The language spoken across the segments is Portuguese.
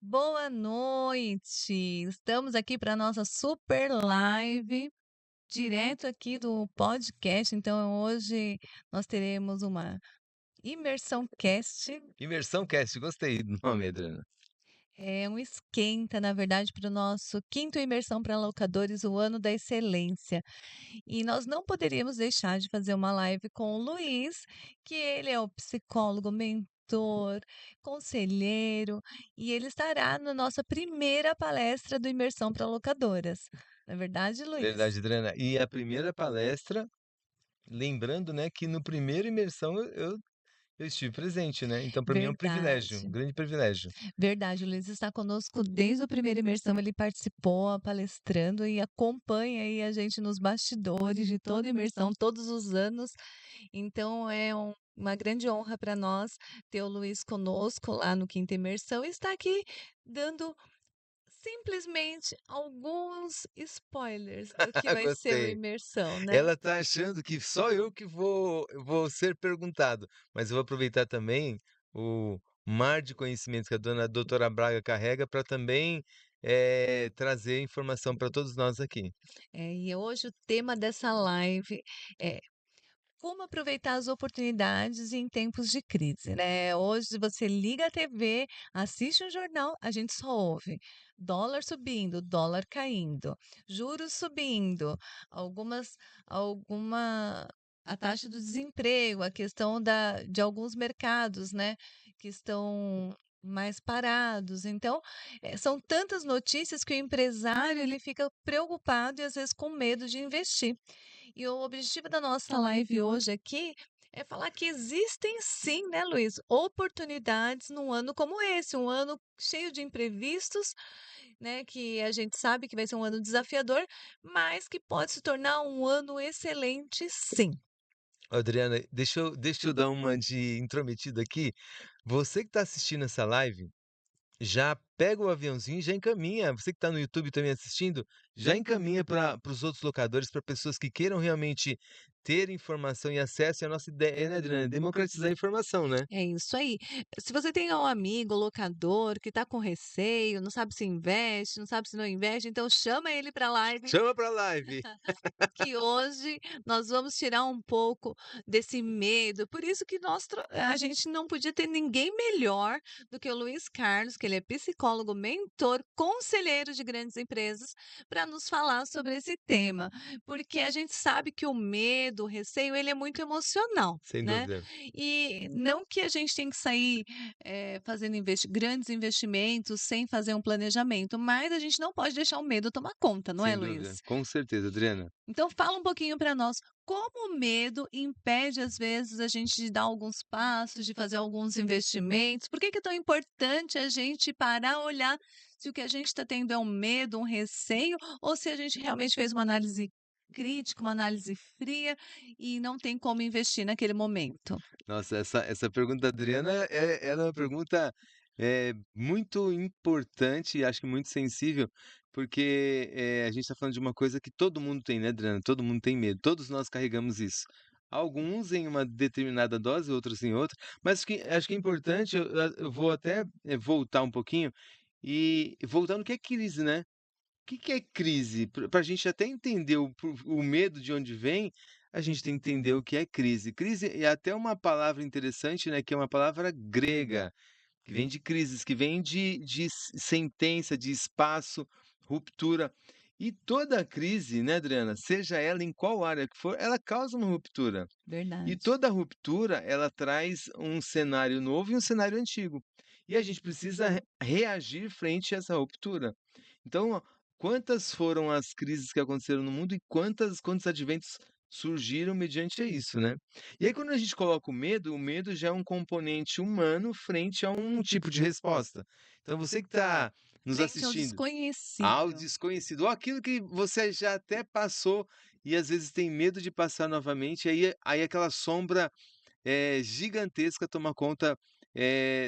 Boa noite! Estamos aqui para nossa super live, direto aqui do podcast. Então, hoje nós teremos uma imersão cast, Imersão Cast, gostei do nome, Adriana. é um esquenta, na verdade, para o nosso quinto imersão para locadores, o ano da excelência. E nós não poderíamos deixar de fazer uma live com o Luiz, que ele é o psicólogo, mentor, conselheiro, e ele estará na nossa primeira palestra do Imersão para Locadoras. Não é verdade, Luiz? Verdade, Adriana. E a primeira palestra, lembrando, né, que no primeiro imersão eu estive presente, né? Então, para mim é um privilégio, um Verdade. grande privilégio. Verdade, o Luiz está conosco desde a primeira imersão, ele participou palestrando e acompanha aí a gente nos bastidores de toda a imersão, todos os anos. Então é uma grande honra para nós ter o Luiz conosco lá no Quinta Imersão e estar aqui dando simplesmente alguns spoilers do que vai ser o Gostei. imersão, né? Ela tá achando que só eu que vou ser perguntado, mas eu vou aproveitar também o mar de conhecimentos que a dona doutora Braga carrega para também trazer informação para todos nós aqui. E hoje o tema dessa live é como aproveitar as oportunidades em tempos de crise, né? Hoje você liga a TV, assiste um jornal, a gente só ouve dólar subindo, dólar caindo, juros subindo, alguma a taxa do desemprego, a questão de alguns mercados, né, que estão mais parados. Então, são tantas notícias que o empresário ele fica preocupado e às vezes com medo de investir. E o objetivo da nossa live hoje aqui é falar que existem sim, né, Luiz, oportunidades num ano como esse, um ano cheio de imprevistos, né, que a gente sabe que vai ser um ano desafiador, mas que pode se tornar um ano excelente, sim. Adriana, deixa eu dar uma de intrometido aqui. Você que está assistindo essa live, já pega o aviãozinho e já encaminha. Você que está no YouTube também assistindo, já encaminha para os outros locadores, para pessoas que queiram realmente ter informação e acesso. E a nossa ideia, né, Adriana? Democratizar a informação, né? É isso aí. Se você tem um amigo locador que está com receio, não sabe se investe, não sabe se não investe, então chama ele para a live Chama para live. que hoje nós vamos tirar um pouco desse medo. Por isso que a gente não podia ter ninguém melhor do que o Luiz Carlos, que ele é psicólogo, mentor, conselheiro de grandes empresas, para nos falar sobre esse tema. Porque a gente sabe que o medo, o receio, ele é muito emocional. Sem Né? dúvida. E não que a gente tem que sair fazendo grandes investimentos sem fazer um planejamento, mas a gente não pode deixar o medo tomar conta, não é, Sem dúvida. Luiz? Com certeza, Adriana. Então fala um pouquinho para nós, como o medo impede às vezes a gente de dar alguns passos, de fazer alguns investimentos? Por que que é tão importante a gente parar, olhar se o que a gente está tendo é um medo, um receio, ou se a gente realmente fez uma análise crítica, uma análise fria e não tem como investir naquele momento? Nossa, essa pergunta da Adriana ela é uma pergunta muito importante e acho que muito sensível, porque a gente está falando de uma coisa que todo mundo tem, né, Adriana? Todo mundo tem medo, todos nós carregamos isso. Alguns em uma determinada dose, outros em outra, mas acho que é importante, eu vou até voltar um pouquinho e voltar no que é crise, né? O que é crise? Para a gente até entender o medo de onde vem, a gente tem que entender o que é crise. Crise é até uma palavra interessante, né? Que é uma palavra grega, que vem de crises, que vem de sentença, de espaço, ruptura. E toda crise, né, Adriana, seja ela em qual área que for, ela causa uma ruptura. E Verdade. toda ruptura, ela traz um cenário novo e um cenário antigo. E a gente precisa reagir frente a essa ruptura. Então, quantas foram as crises que aconteceram no mundo e quantos adventos surgiram mediante a isso, né? E aí, quando a gente coloca o medo já é um componente humano frente a um tipo de resposta. Então, você que está nos Frente ao assistindo ao desconhecido. desconhecido, ou aquilo que você já até passou e às vezes tem medo de passar novamente, aí aquela sombra gigantesca toma conta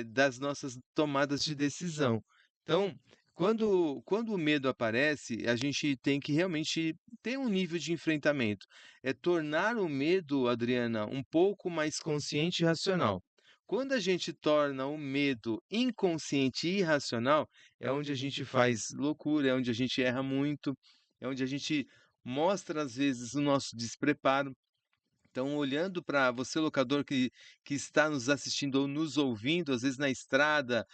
das nossas tomadas de decisão. Então, quando o medo aparece, a gente tem que realmente ter um nível de enfrentamento. É tornar o medo, Adriana, um pouco mais consciente e racional. Quando a gente torna o medo inconsciente e irracional, é onde a gente faz loucura, é onde a gente erra muito, é onde a gente mostra, às vezes, o nosso despreparo. Então, olhando para você, locador, que está nos assistindo ou nos ouvindo, às vezes na estrada,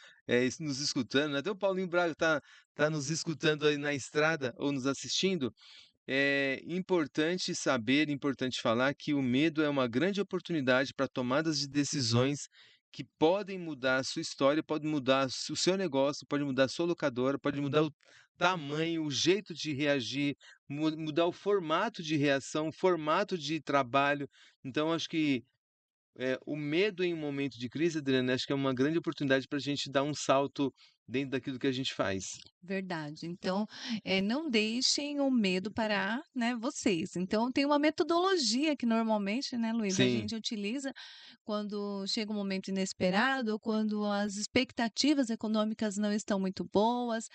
nos escutando, né? Até o Paulinho Braga tá nos escutando aí na estrada ou nos assistindo. É importante saber, importante falar que o medo é uma grande oportunidade para tomadas de decisões que podem mudar a sua história, pode mudar o seu negócio, pode mudar a sua locadora, pode mudar o tamanho, o jeito de reagir, mudar o formato de reação, o formato de trabalho. Então, acho que o medo em um momento de crise, Adriana, acho que é uma grande oportunidade para a gente dar um salto dentro daquilo que a gente faz. Verdade. Então, não deixem o medo parar, né, vocês. Então, tem uma metodologia que normalmente, né, Luiz, a Sim. gente utiliza quando chega um momento inesperado ou quando as expectativas econômicas não estão muito boas.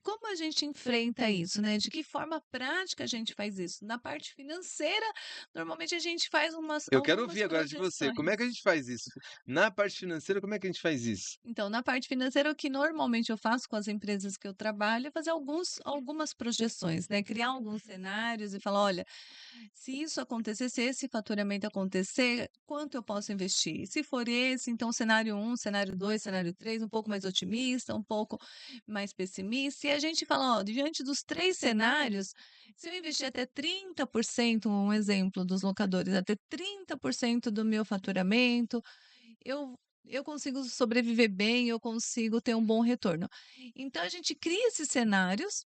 Como a gente enfrenta isso, né? De que forma prática a gente faz isso? Na parte financeira, normalmente a gente faz Eu quero algumas ouvir agora de você, como é que a projeções. gente faz isso? Na parte financeira, como é que a gente faz isso? Então, na parte financeira, o que normalmente eu faço com as empresas que eu trabalho é fazer algumas projeções, né? Criar alguns cenários e falar: olha, se isso acontecer, se esse faturamento acontecer, quanto eu posso investir? Se for esse, então cenário um, cenário 2, cenário 3, um pouco mais otimista, um pouco mais pessimista. E a gente fala: ó, diante dos três cenários, se eu investir até 30%, um exemplo dos locadores, até 30% do meu faturamento eu eu consigo sobreviver bem, eu consigo ter um bom retorno. Então a gente cria esses cenários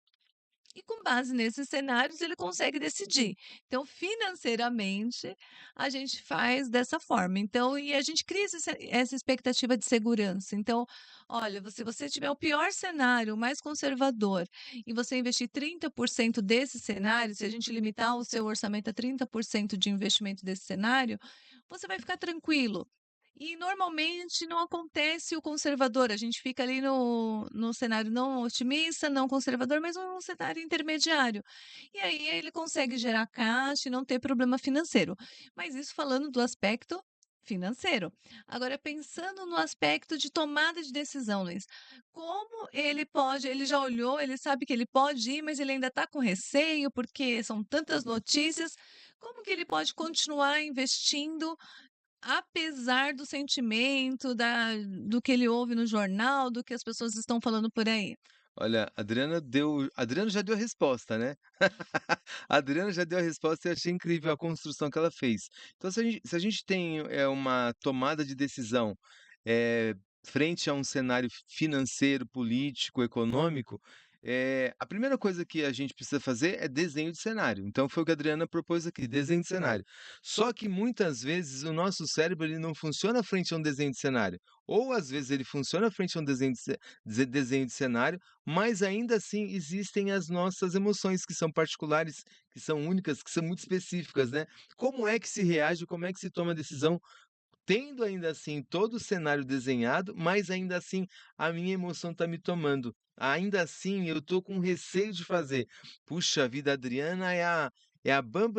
e com base nesses cenários ele consegue decidir. Então financeiramente a gente faz dessa forma. Então e a gente cria essa expectativa de segurança. Então, olha, se você tiver o pior cenário, o mais conservador, e você investir 30% desse cenário, se a gente limitar o seu orçamento a 30% de investimento desse cenário, você vai ficar tranquilo. E normalmente não acontece o conservador, a gente fica ali no cenário não otimista, não conservador, mas um cenário intermediário. E aí ele consegue gerar caixa e não ter problema financeiro. Mas isso falando do aspecto financeiro. Agora, pensando no aspecto de tomada de decisão, Luiz, como ele pode, ele já olhou, ele sabe que ele pode ir, mas ele ainda está com receio, porque são tantas notícias. Como que ele pode continuar investindo apesar do sentimento, do que ele ouve no jornal, do que as pessoas estão falando por aí. Olha, a Adriana já deu a resposta, né. A Adriana já deu a resposta e eu achei incrível a construção que ela fez. Então se a gente tem, uma tomada de decisão, frente a um cenário financeiro, político, econômico, a primeira coisa que a gente precisa fazer é desenho de cenário. Então foi o que a Adriana propôs aqui, desenho de cenário. Só que muitas vezes o nosso cérebro ele não funciona frente a um desenho de cenário, ou às vezes ele funciona frente a um desenho de cenário, mas ainda assim existem as nossas emoções que são particulares, que são únicas, que são muito específicas, né. Como é que se reage, como é que se toma a decisão, tendo ainda assim todo o cenário desenhado, mas ainda assim a minha emoção está me tomando. Ainda assim eu tô com receio de fazer. Puxa vida, a Adriana é a bam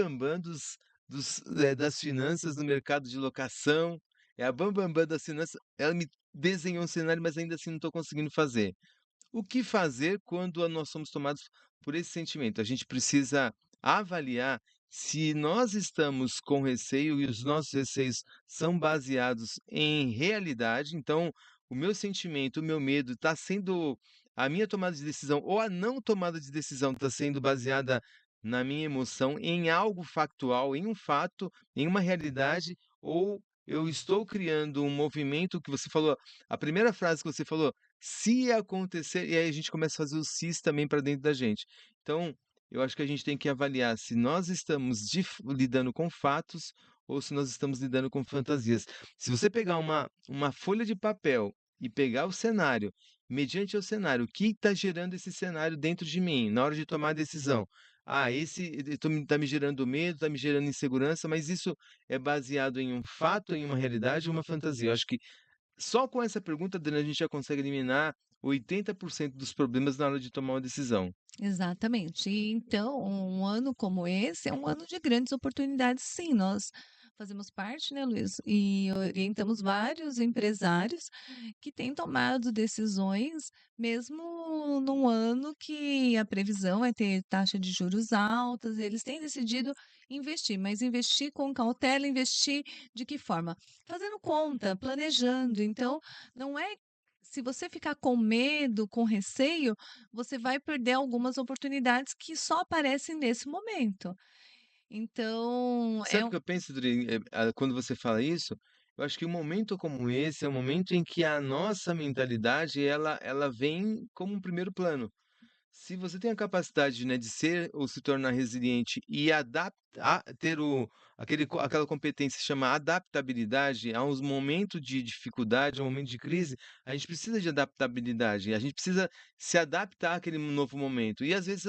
das finanças no mercado de locação, é a bam das finanças, ela me desenhou um cenário, mas ainda assim não estou conseguindo fazer. O que fazer quando nós somos tomados por esse sentimento? A gente precisa avaliar se nós estamos com receio e os nossos receios são baseados em realidade. Então, o meu sentimento, o meu medo está sendo a minha tomada de decisão ou a não tomada de decisão está sendo baseada na minha emoção, em algo factual, em um fato, em uma realidade, ou eu estou criando um movimento que você falou, a primeira frase que você falou, se acontecer, e aí a gente começa a fazer os "sis" também para dentro da gente. Então, eu acho que a gente tem que avaliar se nós estamos lidando com fatos ou se nós estamos lidando com fantasias. Se você pegar uma folha de papel e pegar o cenário, mediante o cenário, o que está gerando esse cenário dentro de mim, na hora de tomar a decisão? Ah, esse está me gerando medo, está me gerando insegurança, mas isso é baseado em um fato, em uma realidade ou uma fantasia? Eu acho que só com essa pergunta, Adriana, a gente já consegue eliminar 80% dos problemas na hora de tomar uma decisão. Exatamente. E então, um ano como esse é um ano de grandes oportunidades, sim. Nós fazemos parte, né, Luiz, e orientamos vários empresários que têm tomado decisões, mesmo num ano que a previsão é ter taxa de juros altas, eles têm decidido investir, mas investir com cautela, investir de que forma? Fazendo conta, planejando. Então, não é. Se você ficar com medo, com receio, você vai perder algumas oportunidades que só aparecem nesse momento. Então, Sabe o que eu penso, Dri, quando você fala isso? Eu acho que um momento como esse é um momento em que a nossa mentalidade ela vem como um primeiro plano. Se você tem a capacidade, né, de ser ou se tornar resiliente e adaptar, ter aquela competência que chama adaptabilidade a uns momentos de dificuldade, a um momento de crise, a gente precisa de adaptabilidade, a gente precisa se adaptar àquele novo momento. E às vezes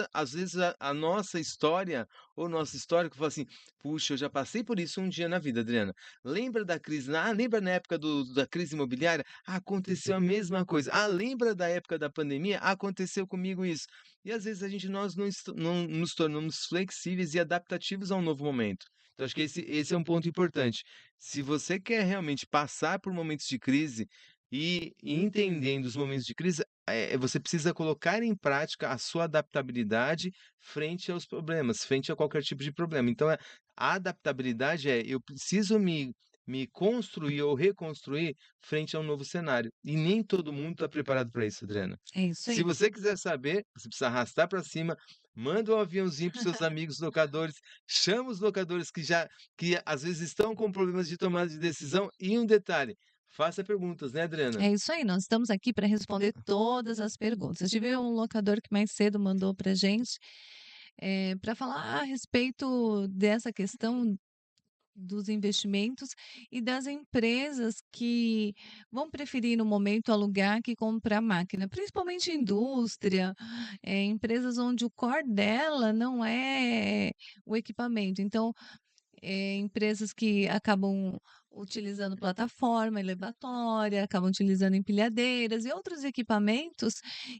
a nossa história ou nosso histórico fala assim: puxa, eu já passei por isso um dia na vida, Adriana. Lembra da crise? Lembra na época da crise imobiliária? Aconteceu a mesma coisa. Lembra da época da pandemia? Aconteceu comigo isso. E às vezes nós não nos tornamos flexíveis e adaptativos a um novo momento. Então, acho que esse é um ponto importante. Se você quer realmente passar por momentos de crise e entendendo os momentos de crise, você precisa colocar em prática a sua adaptabilidade frente aos problemas, frente a qualquer tipo de problema. Então, a adaptabilidade eu preciso me construir ou reconstruir frente a um novo cenário. E nem todo mundo está preparado para isso, Adriana. é isso Se aí. você quiser saber, você precisa arrastar para cima, manda um aviãozinho para seus amigos locadores, chama os locadores que às vezes estão com problemas de tomada de decisão. E um detalhe, faça perguntas, né, Adriana? É isso aí, nós estamos aqui para responder todas as perguntas. Eu tive um locador que mais cedo mandou para gente, para falar a respeito dessa questão dos investimentos e das empresas que vão preferir no momento alugar que comprar máquina, principalmente indústria, empresas onde o core dela não é o equipamento. Então, empresas que acabam utilizando plataforma elevatória, acabam utilizando empilhadeiras e outros equipamentos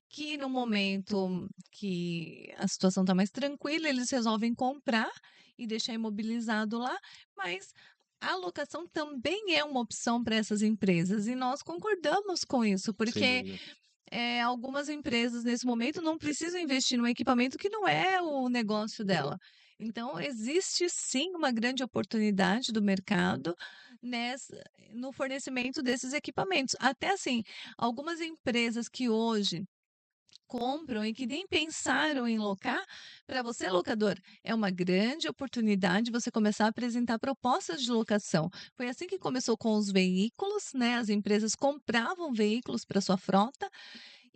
que no momento que a situação está mais tranquila, eles resolvem comprar e deixar imobilizado lá, mas a locação também é uma opção para essas empresas e nós concordamos com isso, Sem porque dúvida. algumas empresas nesse momento não precisam investir num equipamento que não é o negócio dela. Então, existe sim uma grande oportunidade do mercado nessa, no fornecimento desses equipamentos. Até assim, algumas empresas que hoje compram e que nem pensaram em locar, para você, locador, é uma grande oportunidade você começar a apresentar propostas de locação. Foi assim que começou com os veículos, né? As empresas compravam veículos para sua frota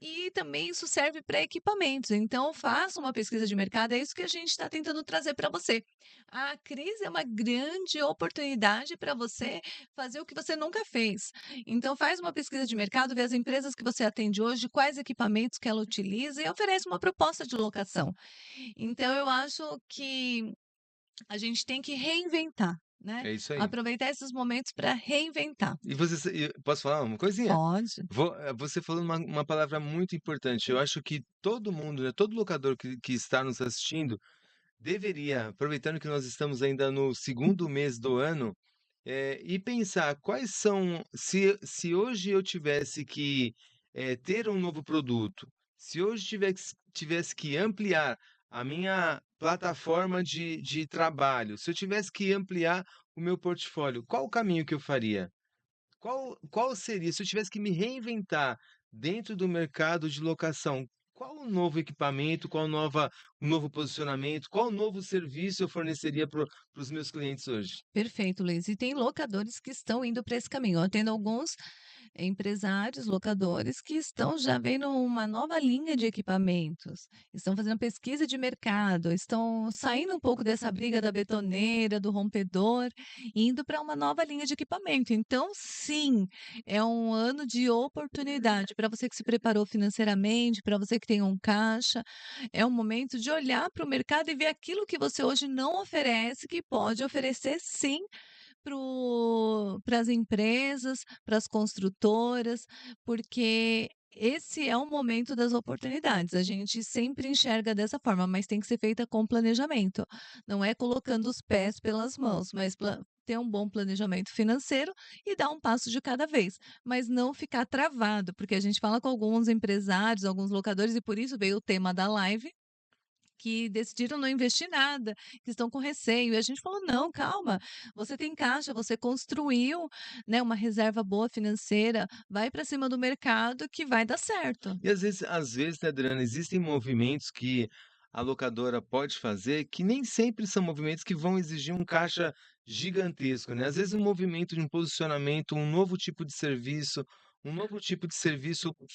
e também isso serve para equipamentos. Então, faça uma pesquisa de mercado, é isso que a gente está tentando trazer para você. A crise é uma grande oportunidade para você fazer o que você nunca fez. Então, faz uma pesquisa de mercado, vê as empresas que você atende hoje, quais equipamentos que ela utiliza e oferece uma proposta de locação. Então, eu acho que a gente tem que reinventar, né? É isso aí. Aproveitar esses momentos para reinventar. Posso falar uma coisinha? Pode. Você falou uma palavra muito importante. Eu acho que todo mundo, né, todo locador que está nos assistindo, deveria, aproveitando que nós estamos ainda no segundo mês do ano, e pensar quais são, se hoje eu tivesse que ter um novo produto, se hoje tivesse que ampliar a minha plataforma de trabalho, se eu tivesse que ampliar o meu portfólio, qual o caminho que eu faria? Qual seria, se eu tivesse que me reinventar dentro do mercado de locação, qual o novo equipamento, o novo posicionamento, qual novo serviço eu forneceria para os meus clientes hoje? Perfeito, Luiz. E tem locadores que estão indo para esse caminho. Eu atendo alguns empresários, locadores, que estão já vendo uma nova linha de equipamentos, estão fazendo pesquisa de mercado, estão saindo um pouco dessa briga da betoneira, do rompedor, e indo para uma nova linha de equipamento. Então, sim, é um ano de oportunidade para você que se preparou financeiramente, para você que tem um caixa. É um momento de olhar para o mercado e ver aquilo que você hoje não oferece, que pode oferecer sim para as empresas, para as construtoras, porque esse é o momento das oportunidades. A gente sempre enxerga dessa forma, mas tem que ser feita com planejamento. Não é colocando os pés pelas mãos, mas ter um bom planejamento financeiro e dar um passo de cada vez, mas não ficar travado, porque a gente fala com alguns empresários, alguns locadores, e por isso veio o tema da live, que decidiram não investir nada, que estão com receio. E a gente falou: "Não, calma, você tem caixa, você construiu, né, uma reserva boa financeira, vai para cima do mercado que vai dar certo". E às vezes, né, Adriana, existem movimentos que a locadora pode fazer que nem sempre são movimentos que vão exigir um caixa gigantesco, né? Às vezes um movimento de um posicionamento, um novo tipo de serviço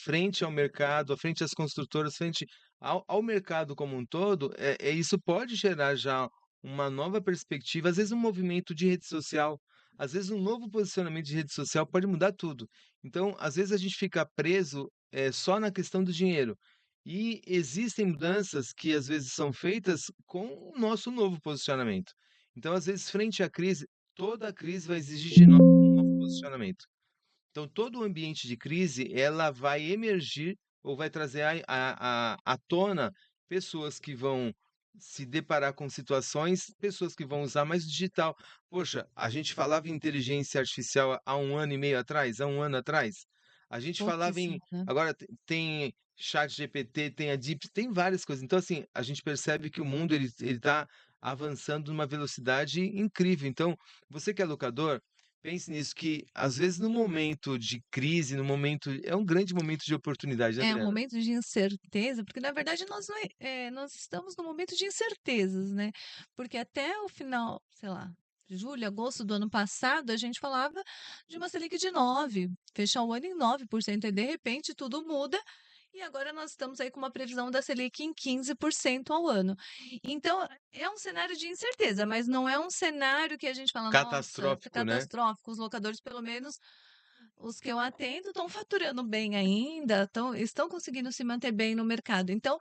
frente ao mercado, frente às construtoras, frente ao mercado como um todo, isso pode gerar já uma nova perspectiva, às vezes um movimento de rede social, às vezes um novo posicionamento de rede social pode mudar tudo. Então, às vezes a gente fica preso só na questão do dinheiro. E existem mudanças que às vezes são feitas com o nosso novo posicionamento. Então, às vezes, frente à crise, toda a crise vai exigir de nós um novo posicionamento. Então, todo o ambiente de crise, ela vai emergir ou vai trazer à tona pessoas que vão se deparar com situações, pessoas que vão usar mais o digital. Poxa, a gente falava em inteligência artificial há um ano e meio atrás, há um ano atrás. A gente falava em. Pouquíssimo, né. Agora tem chat GPT, tem a Deep, tem várias coisas. Então, assim, a gente percebe que o mundo ele está avançando numa velocidade incrível. Então, você que é locador, pense nisso, que às vezes no momento de crise, no momento é um grande momento de oportunidade, né, É um Adriana? momento de incerteza, porque na verdade nós não nós estamos num momento de incertezas, né, porque até o final, sei lá, julho, agosto do ano passado, a gente falava de uma Selic de 9, fechar o ano em 9%, e de repente tudo muda, e agora nós estamos aí com uma previsão da Selic em 15% ao ano. Então, é um cenário de incerteza, mas não é um cenário que a gente fala: "Nossa, tá Catastrófico, né? catastrófico", os locadores, pelo menos os que eu atendo, estão faturando bem ainda, estão conseguindo se manter bem no mercado. Então,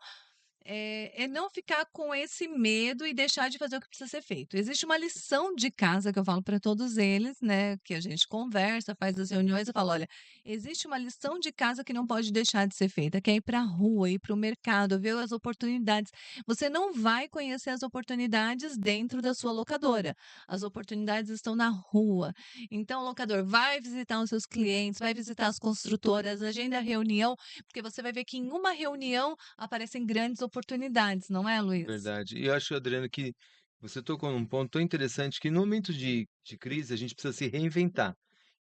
é não ficar com esse medo e deixar de fazer o que precisa ser feito. Existe uma lição de casa que eu falo para todos eles, né, que a gente conversa, faz as reuniões, eu falo: "Olha, existe uma lição de casa que não pode deixar de ser feita, que é ir para a rua, ir para o mercado, ver as oportunidades. Você não vai conhecer as oportunidades dentro da sua locadora, as oportunidades estão na rua. Então, o locador vai visitar os seus clientes, vai visitar as construtoras, agenda reunião, porque você vai ver que em uma reunião aparecem grandes oportunidades, não é, Luiz? Verdade. E eu acho, Adriano, que você tocou num ponto tão interessante que no momento de crise a gente precisa se reinventar.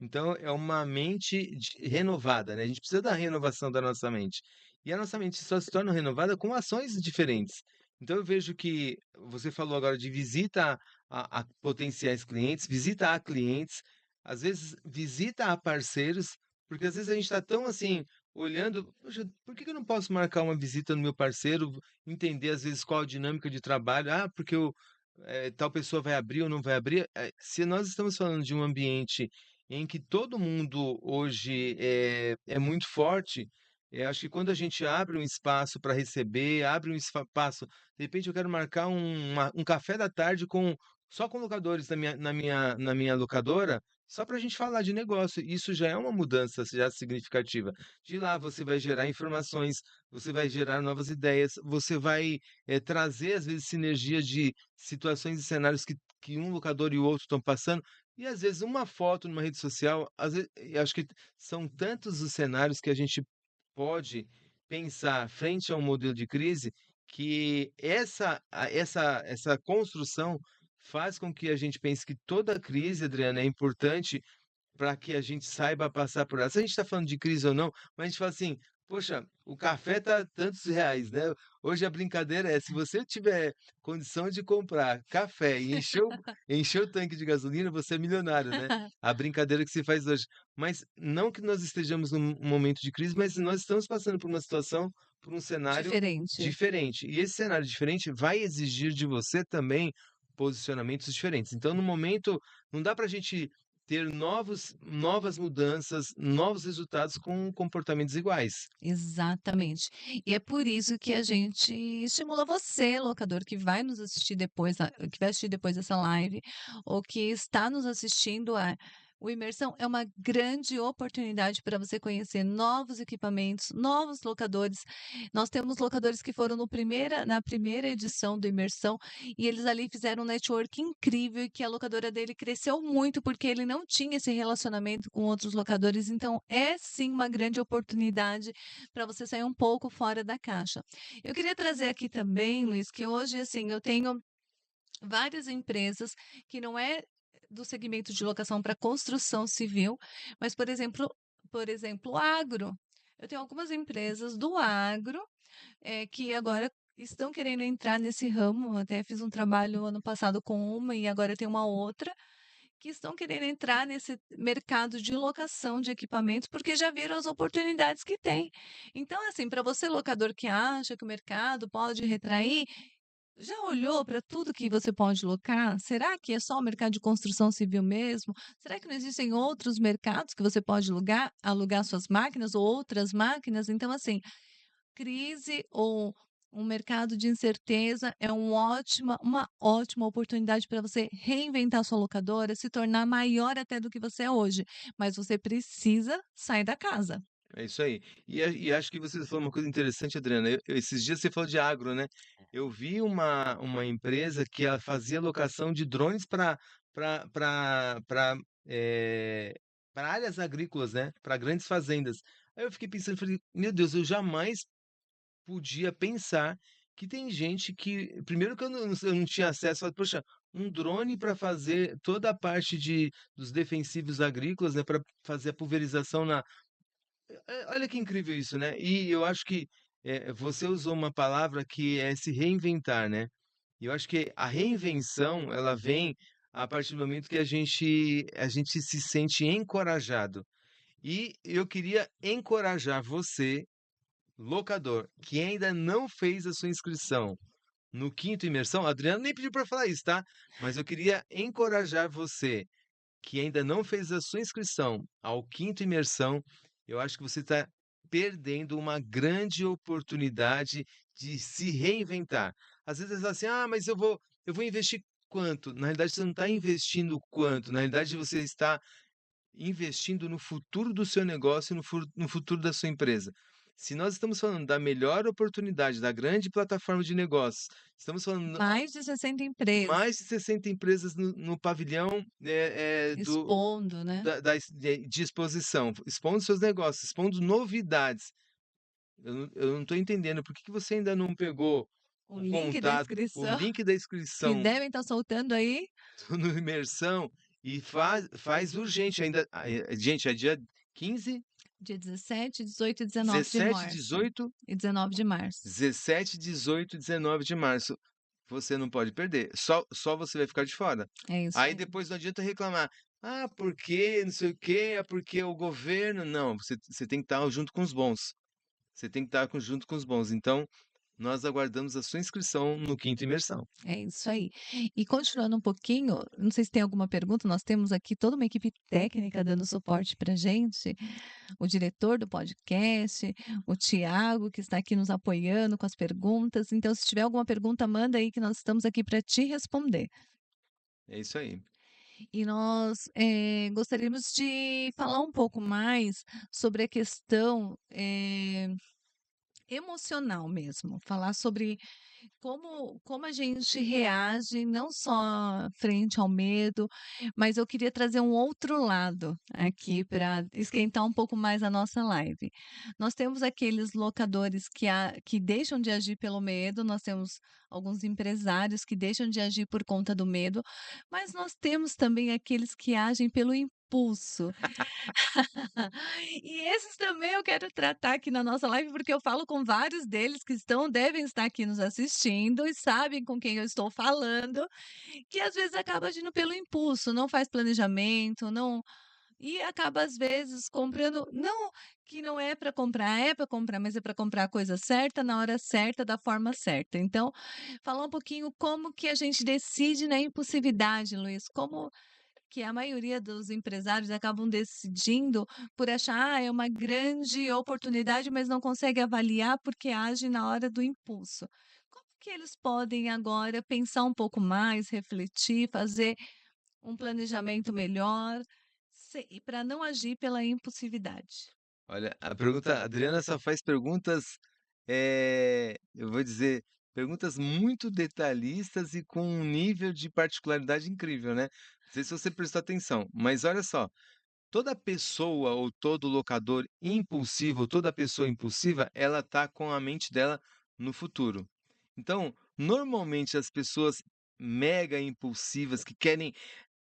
Então, é uma mente renovada, né? A gente precisa da renovação da nossa mente. E a nossa mente só se torna renovada com ações diferentes. Então, eu vejo que você falou agora de visita a potenciais clientes, visita a clientes, às vezes visita a parceiros, porque às vezes a gente está tão assim, olhando, poxa, por que que eu não posso marcar uma visita no meu parceiro? Entender às vezes qual a dinâmica de trabalho, porque tal pessoa vai abrir ou não vai abrir. Se nós estamos falando de um ambiente em que todo mundo hoje é muito forte, acho que quando a gente abre um espaço para receber, abre um espaço, de repente eu quero marcar um café da tarde só com locadores na minha locadora, só para a gente falar de negócio. Isso já é uma mudança já significativa. De lá você vai gerar informações, você vai gerar novas ideias, você vai, trazer, às vezes, sinergia de situações e cenários que um locador e o outro estão passando, e às vezes uma foto numa rede social, às vezes eu acho que são tantos os cenários que a gente pode pensar frente a um modelo de crise, que essa construção faz com que a gente pense que toda crise, Adriana, é importante para que a gente saiba passar por ela. Se a gente está falando de crise ou não, mas a gente fala assim: "Poxa, o café tá tantos reais, né". Hoje a brincadeira é, se você tiver condição de comprar café e encher o tanque de gasolina, você é milionário, né. A brincadeira que se faz hoje. Mas não que nós estejamos num momento de crise, mas nós estamos passando por uma situação, por um cenário Diferente. diferente. E esse cenário diferente vai exigir de você também posicionamentos diferentes. Então, no momento, não dá para a gente ter novas mudanças, novos resultados com comportamentos iguais. Exatamente. E é por isso que a gente estimula você, locador, que vai nos assistir depois, que vai assistir depois dessa live, ou que está nos assistindo, O Imersão é uma grande oportunidade para você conhecer novos equipamentos, novos locadores. Nós temos locadores que foram na primeira edição do Imersão e eles ali fizeram um network incrível e que a locadora dele cresceu muito porque ele não tinha esse relacionamento com outros locadores. Então, é sim uma grande oportunidade para você sair um pouco fora da caixa. Eu queria trazer aqui também, Luiz, que hoje, assim, eu tenho várias empresas que não é do segmento de locação para construção civil, mas, por exemplo, agro. Eu tenho algumas empresas do agro que agora estão querendo entrar nesse ramo. Eu até fiz um trabalho ano passado com uma e agora tem uma outra que estão querendo entrar nesse mercado de locação de equipamentos porque já viram as oportunidades que tem. Então, assim, para você locador que acha que o mercado pode retrair, já olhou para tudo que você pode locar? Será que é só o mercado de construção civil mesmo? Será que não existem outros mercados que você pode alugar suas máquinas ou outras máquinas? Então, assim, crise ou um mercado de incerteza é uma ótima oportunidade para você reinventar sua locadora, se tornar maior até do que você é hoje. Mas você precisa sair da casa. É isso aí. E acho que você falou uma coisa interessante, Adriana. Esses dias você falou de agro, né? Eu vi uma empresa que ela fazia locação de drones para para áreas agrícolas, né? Para grandes fazendas. Aí eu fiquei pensando, falei, meu Deus, eu jamais podia pensar que tem gente que, primeiro que eu não tinha acesso, falei, poxa, um drone para fazer toda a parte dos defensivos agrícolas, né? Para fazer a pulverização olha que incrível isso, né? E eu acho que você usou uma palavra que é se reinventar, né? E eu acho que a reinvenção, ela vem a partir do momento que a gente se sente encorajado. E eu queria encorajar você, locador, que ainda não fez a sua inscrição no quinto imersão. A Adriana nem pediu para falar isso, tá? Mas eu queria encorajar você que ainda não fez a sua inscrição ao quinto imersão, eu acho que você está perdendo uma grande oportunidade de se reinventar. Às vezes é assim, ah, mas eu vou investir quanto? Na realidade, você não está investindo quanto, na realidade, você está investindo no futuro do seu negócio e no futuro da sua empresa. Se nós estamos falando da melhor oportunidade, da grande plataforma de negócios, estamos falando Mais de 60 empresas mais de 60 empresas no pavilhão expondo, né? de exposição, expondo seus negócios, expondo novidades. Eu não estou entendendo por que você ainda não pegou O o link da contato, o inscrição link da que inscrição devem estar soltando aí no Imersão e faz urgente ainda. Gente, é dia 15, dia 17, 18 e 19 de 17, março. 18, E 19 de março. 17, 18 e 19 de março. Você não pode perder. Só você vai ficar de fora. É isso Aí aí. depois não adianta reclamar. Ah, por quê? Não sei o quê, é porque o governo. Não, você tem que estar junto com os bons. Você tem que estar junto com os bons. Então, nós aguardamos a sua inscrição no quinto imersão. É isso aí. E continuando um pouquinho, não sei se tem alguma pergunta, nós temos aqui toda uma equipe técnica dando suporte para gente, o diretor do podcast, o Tiago, que está aqui nos apoiando com as perguntas. Então, se tiver alguma pergunta, manda aí que nós estamos aqui para te responder. É isso aí. E nós gostaríamos de falar um pouco mais sobre a questão emocional mesmo, falar sobre como a gente reage não só frente ao medo, mas eu queria trazer um outro lado aqui para esquentar um pouco mais a nossa live. Nós temos aqueles locadores que deixam de agir pelo medo, nós temos alguns empresários que deixam de agir por conta do medo, mas nós temos também aqueles que agem pelo impulso. E esses também eu quero tratar aqui na nossa live, porque eu falo com vários deles que devem estar aqui nos assistindo e sabem com quem eu estou falando, que às vezes acaba agindo pelo impulso, não faz planejamento, não e acaba às vezes comprando, não que não é para comprar, mas é para comprar a coisa certa, na hora certa, da forma certa. Então, falar um pouquinho como que a gente decide na impulsividade, Luiz, como que a maioria dos empresários acabam decidindo por achar, é uma grande oportunidade, mas não consegue avaliar porque age na hora do impulso. Como que eles podem agora pensar um pouco mais, refletir, fazer um planejamento melhor, E para não agir pela impulsividade. Olha, a Adriana só faz perguntas, eu vou dizer, perguntas muito detalhistas e com um nível de particularidade incrível, né. Não sei se você prestou atenção, mas olha só, toda pessoa ou todo locador impulsivo, toda pessoa impulsiva, ela tá com a mente dela no futuro. Então, normalmente as pessoas mega impulsivas que querem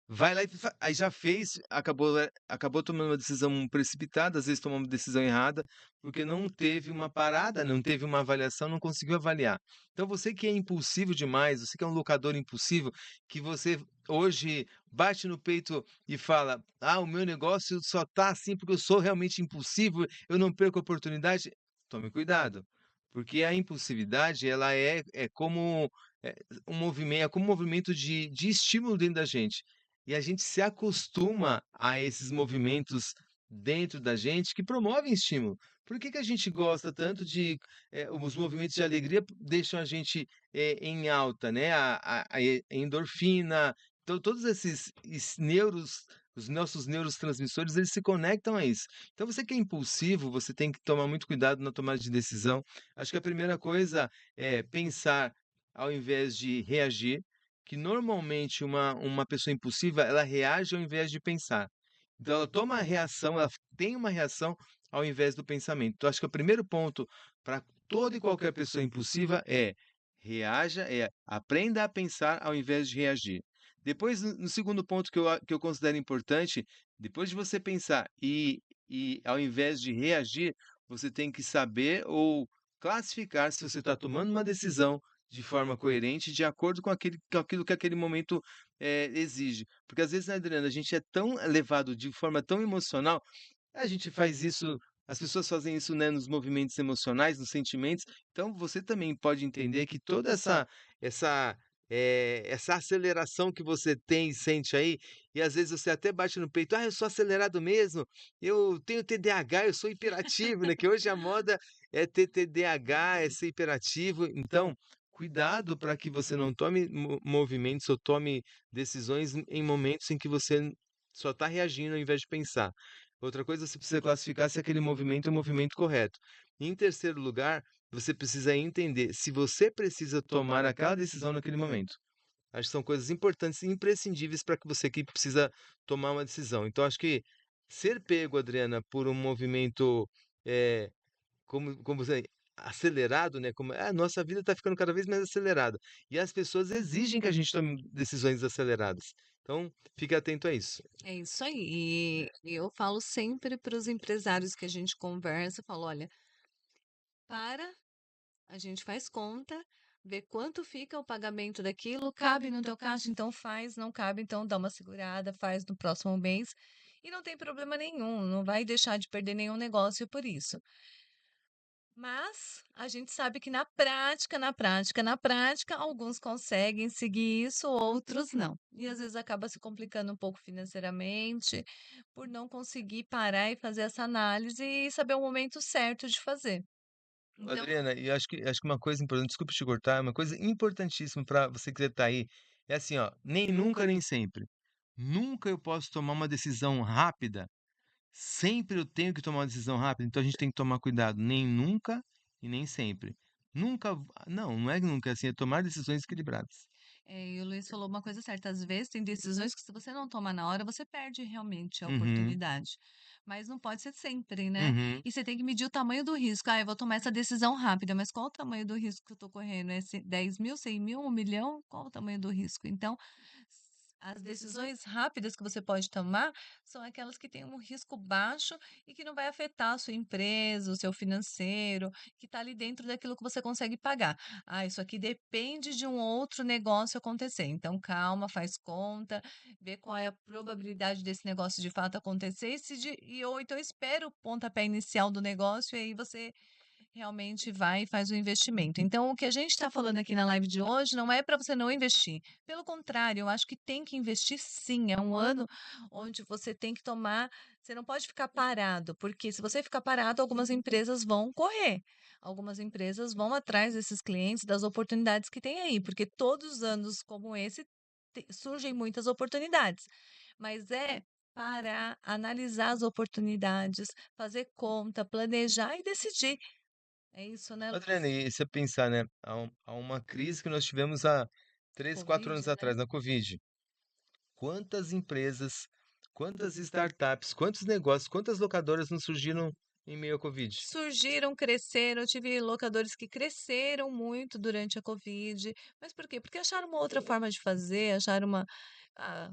vai lá e aí já fez, acabou tomando uma decisão precipitada, às vezes tomou uma decisão errada, porque não teve uma parada, não teve uma avaliação, não conseguiu avaliar. Então você que é impulsivo demais, você que é um locador impulsivo, que você hoje bate no peito e fala: "Ah, o meu negócio só tá assim porque eu sou realmente impulsivo, eu não perco a oportunidade", tome cuidado, porque a impulsividade ela é como, eh, é como um movimento de estímulo dentro da gente. E a gente se acostuma a esses movimentos dentro da gente que promovem estímulo. Por que que a gente gosta tanto de, os movimentos de alegria deixam a gente, em alta, né, a endorfina, então todos esses neuros, os nossos neurotransmissores, eles se conectam a isso. Então você que é impulsivo, você tem que tomar muito cuidado na tomada de decisão. Acho que a primeira coisa é pensar ao invés de reagir, que normalmente uma pessoa impulsiva, ela reage ao invés de pensar. Então ela toma a reação, ela tem uma reação ao invés do pensamento. Então acho que o primeiro ponto para toda e qualquer pessoa impulsiva é reaja, aprenda a pensar ao invés de reagir. Depois, no segundo ponto que eu considero importante, depois de você pensar e ao invés de reagir, você tem que saber ou classificar se você está tomando uma decisão de forma coerente, de acordo com aquilo que aquele momento, exige. Porque às vezes, né, Adriana, a gente é tão levado de forma tão emocional, a gente faz isso, as pessoas fazem isso, né, nos movimentos emocionais, nos sentimentos, então você também pode entender que toda essa, essa aceleração que você tem e sente aí, e às vezes você até bate no peito: "Ah, eu sou acelerado mesmo, eu tenho TDAH, eu sou hiperativo", né, que hoje a moda é ter TDAH, é ser hiperativo, então cuidado para que você não tome movimentos ou tome decisões em momentos em que você só está reagindo ao invés de pensar. Outra coisa, você precisa classificar se aquele movimento é o movimento correto. Em terceiro lugar, você precisa entender se você precisa tomar aquela decisão naquele momento. Acho que são coisas importantes e imprescindíveis para que você que precisa tomar uma decisão. Então acho que ser pego, Adriana, por um movimento, eh, como você acelerado, né, como a nossa vida está ficando cada vez mais acelerada, e as pessoas exigem que a gente tome decisões aceleradas. Então, fique atento a isso. É isso aí. E eu falo sempre para os empresários que a gente conversa, eu falo: "Olha, para, a gente faz conta, vê quanto fica o pagamento daquilo, cabe no teu caixa, então faz, não cabe, então dá uma segurada, faz no próximo mês, e não tem problema nenhum, não vai deixar de perder nenhum negócio por isso". Mas a gente sabe que na prática, alguns conseguem seguir isso, outros não. E às vezes acaba se complicando um pouco financeiramente, por não conseguir parar e fazer essa análise e saber o momento certo de fazer. Então, Adriana, e acho que uma coisa importante, desculpa te cortar, uma coisa importantíssima para você que tá aí, é assim, ó, nem nunca nem sempre. Nunca eu posso tomar uma decisão rápida, sempre eu tenho que tomar uma decisão rápida, então a gente tem que tomar cuidado, nem nunca e nem sempre. Nunca, não é nunca, é assim, é tomar decisões equilibradas. e o Luiz falou uma coisa certa, às vezes tem decisões que se você não tomar na hora, você perde realmente a Uhum, oportunidade. Mas não pode ser sempre, né? uhum. E você tem que medir o tamanho do risco. Ah, eu vou tomar essa decisão rápida, mas qual o tamanho do risco que eu estou correndo? É 10 mil, 100 mil, 1 milhão? Qual o tamanho do risco? Então, as decisões rápidas que você pode tomar são aquelas que têm um risco baixo e que não vai afetar a sua empresa, o seu financeiro, que está ali dentro daquilo que você consegue pagar. Ah, isso aqui depende de um outro negócio acontecer. Então, calma, faz conta, vê qual é a probabilidade desse negócio de fato acontecer ou então espera o pontapé inicial do negócio e aí você realmente vai e faz o investimento. Então, o que a gente está falando aqui na live de hoje não é para você não investir. Pelo contrário, eu acho que tem que investir sim. É um ano onde você tem que tomar. Você não pode ficar parado, porque se você ficar parado, algumas empresas vão correr. Algumas empresas vão atrás desses clientes, das oportunidades que tem aí, porque todos os anos como esse surgem muitas oportunidades. Mas é parar, analisar as oportunidades, fazer conta, planejar e decidir. É isso, né, Adriana, Lucas? e você pensar, né, há uma crise que nós tivemos há 3, 4 anos Covid, né? atrás, na Covid. Quantas empresas, quantas startups, quantos negócios, quantas locadoras não surgiram em meio à Covid? Surgiram, cresceram. Eu tive locadores que cresceram muito durante a Covid. Mas por quê? Porque acharam uma outra forma de fazer, acharam uma.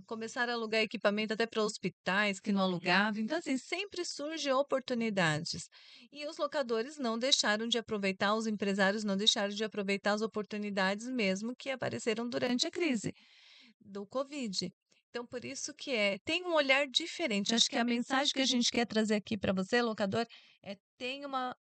Começaram a alugar equipamento até para hospitais que não alugavam. Então, assim, sempre surgem oportunidades. E os locadores não deixaram de aproveitar, os empresários não deixaram de aproveitar as oportunidades mesmo que apareceram durante a crise do Covid. Então, por isso que tem um olhar diferente. Acho que a mensagem que a gente quer trazer aqui para você, locador, tem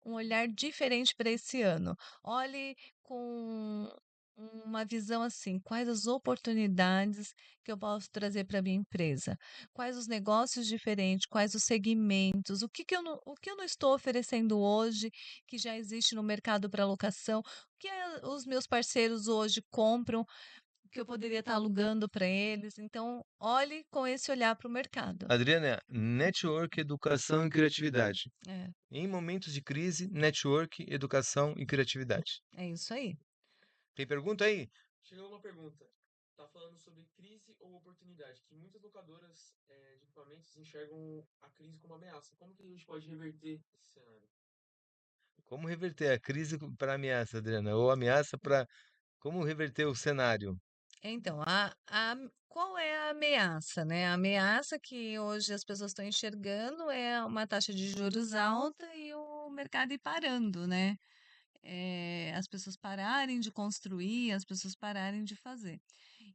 um olhar diferente para esse ano. Olhe com uma visão assim, quais as oportunidades que eu posso trazer para minha empresa? Quais os negócios diferentes, quais os segmentos, o que eu não estou oferecendo hoje que já existe no mercado para locação? O que os meus parceiros hoje compram que eu poderia estar alugando para eles. Então, olhe com esse olhar para o mercado. Adriana, network, educação e criatividade. É, Em momentos de crise, network, educação e criatividade. é isso aí. Tem pergunta aí? Chegou uma pergunta. Tá falando sobre crise ou oportunidade, que muitas locadoras de equipamentos enxergam a crise como ameaça. Como que a gente pode reverter esse cenário? Como reverter a crise para ameaça, Adriana? Ou ameaça para. Como reverter o cenário? Então, qual é a ameaça, né? A ameaça que hoje as pessoas estão enxergando é uma taxa de juros alta e o mercado ir parando, né? As pessoas pararem de construir, as pessoas pararem de fazer.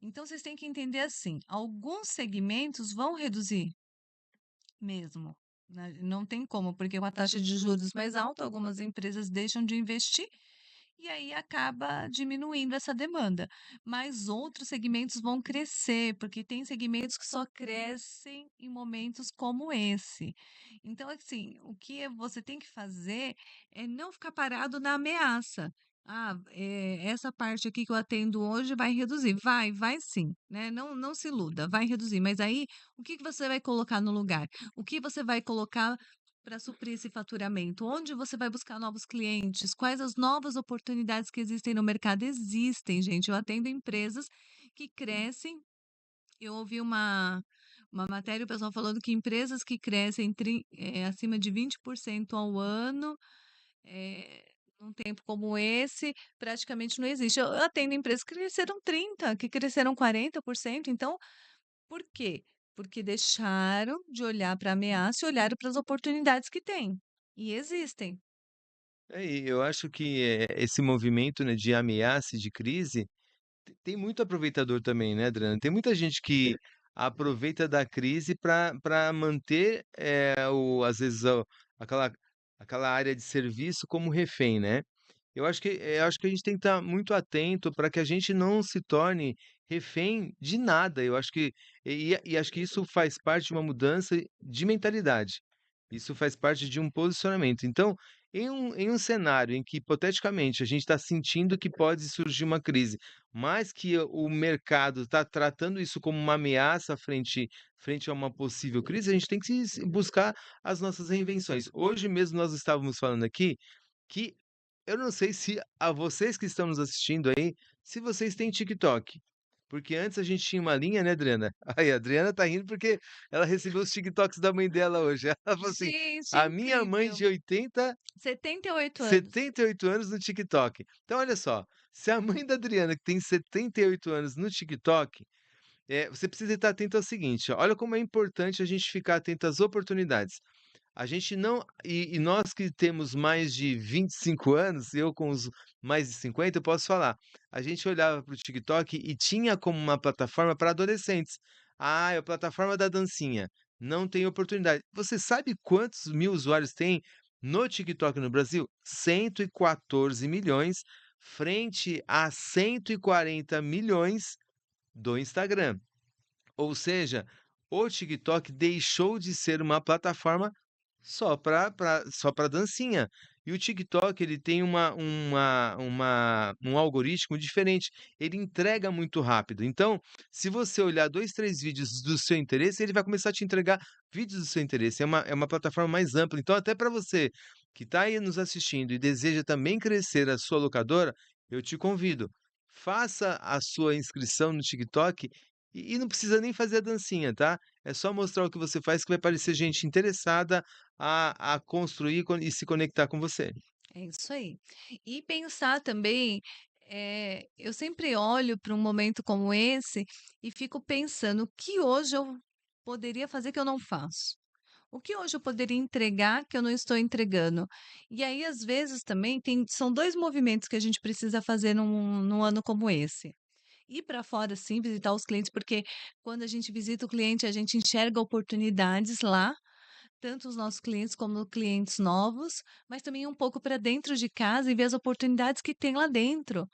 Então, vocês têm que entender assim: alguns segmentos vão reduzir mesmo, né? Não tem como, porque com a taxa de juros mais alta, algumas empresas deixam de investir e aí acaba diminuindo essa demanda. Mas outros segmentos vão crescer, porque tem segmentos que só crescem em momentos como esse. Então, assim, o que você tem que fazer é não ficar parado na ameaça. Essa parte aqui que eu atendo hoje vai reduzir. Vai sim, né? Não se iluda, vai reduzir. Mas aí, o que que você vai colocar no lugar? O que você vai colocar para suprir esse faturamento? Onde você vai buscar novos clientes? Quais as novas oportunidades que existem no mercado? Existem, gente. Eu atendo empresas que crescem. Eu ouvi uma matéria, o pessoal falando que empresas que crescem acima de 20% ao ano, num tempo como esse, praticamente não existe. Eu atendo empresas que cresceram 30%, que cresceram 40%. Então, por quê? Porque deixaram de olhar para a ameaça e olharam para as oportunidades que têm. E existem. E eu acho que esse movimento, né, de ameaça e de crise tem muito aproveitador também, né, Adriana? Tem muita gente que aproveita da crise para manter, às vezes, aquela, aquela área de serviço como refém, né? Eu acho que a gente tem que estar muito atento para que a gente não se torne refém de nada. Eu acho que e acho que isso faz parte de uma mudança de mentalidade. Isso faz parte de um posicionamento. Então, em um cenário em que hipoteticamente a gente está sentindo que pode surgir uma crise, mas que o mercado está tratando isso como uma ameaça frente a uma possível crise, a gente tem que buscar as nossas reinvenções. Hoje mesmo nós estávamos falando aqui que eu não sei se a vocês que estão nos assistindo aí, se vocês têm TikTok. Porque antes a gente tinha uma linha, né, Adriana? Aí, a Adriana tá rindo porque ela recebeu os TikToks da mãe dela hoje. Ela falou assim: Gente, a minha mãe incrível. de 78 anos. 78 anos no TikTok. Então, olha só, se a mãe da Adriana, que tem 78 anos no TikTok, você precisa estar atento ao seguinte: ó, olha como é importante a gente ficar atento às oportunidades. A gente não e nós que temos mais de 25 anos, eu com os mais de 50, eu posso falar, a gente olhava para o TikTok e tinha como uma plataforma para adolescentes. Ah, é a plataforma da dancinha, não tem oportunidade. Você sabe quantos mil usuários tem no TikTok no Brasil? 114 milhões, frente a 140 milhões do Instagram. Ou seja, o TikTok deixou de ser uma plataforma só para dancinha. E o TikTok, ele tem um algoritmo diferente, ele entrega muito rápido. Então, se você olhar 2, 3 vídeos do seu interesse, ele vai começar a te entregar vídeos do seu interesse. É uma plataforma mais ampla. Então, até para você que está aí nos assistindo e deseja também crescer a sua locadora, eu te convido, faça a sua inscrição no TikTok e não precisa nem fazer a dancinha, tá? É só mostrar o que você faz que vai parecer gente interessada a construir e se conectar com você. É isso aí. E pensar também, eu sempre olho para um momento como esse e fico pensando: "O que hoje eu poderia fazer que eu não faço? O que hoje eu poderia entregar que eu não estou entregando?". E aí, às vezes, também são 2 movimentos que a gente precisa fazer num ano como esse. Ir para fora, sim, visitar os clientes, porque quando a gente visita o cliente, a gente enxerga oportunidades lá, tanto os nossos clientes como clientes novos, mas também um pouco para dentro de casa e ver as oportunidades que tem lá dentro.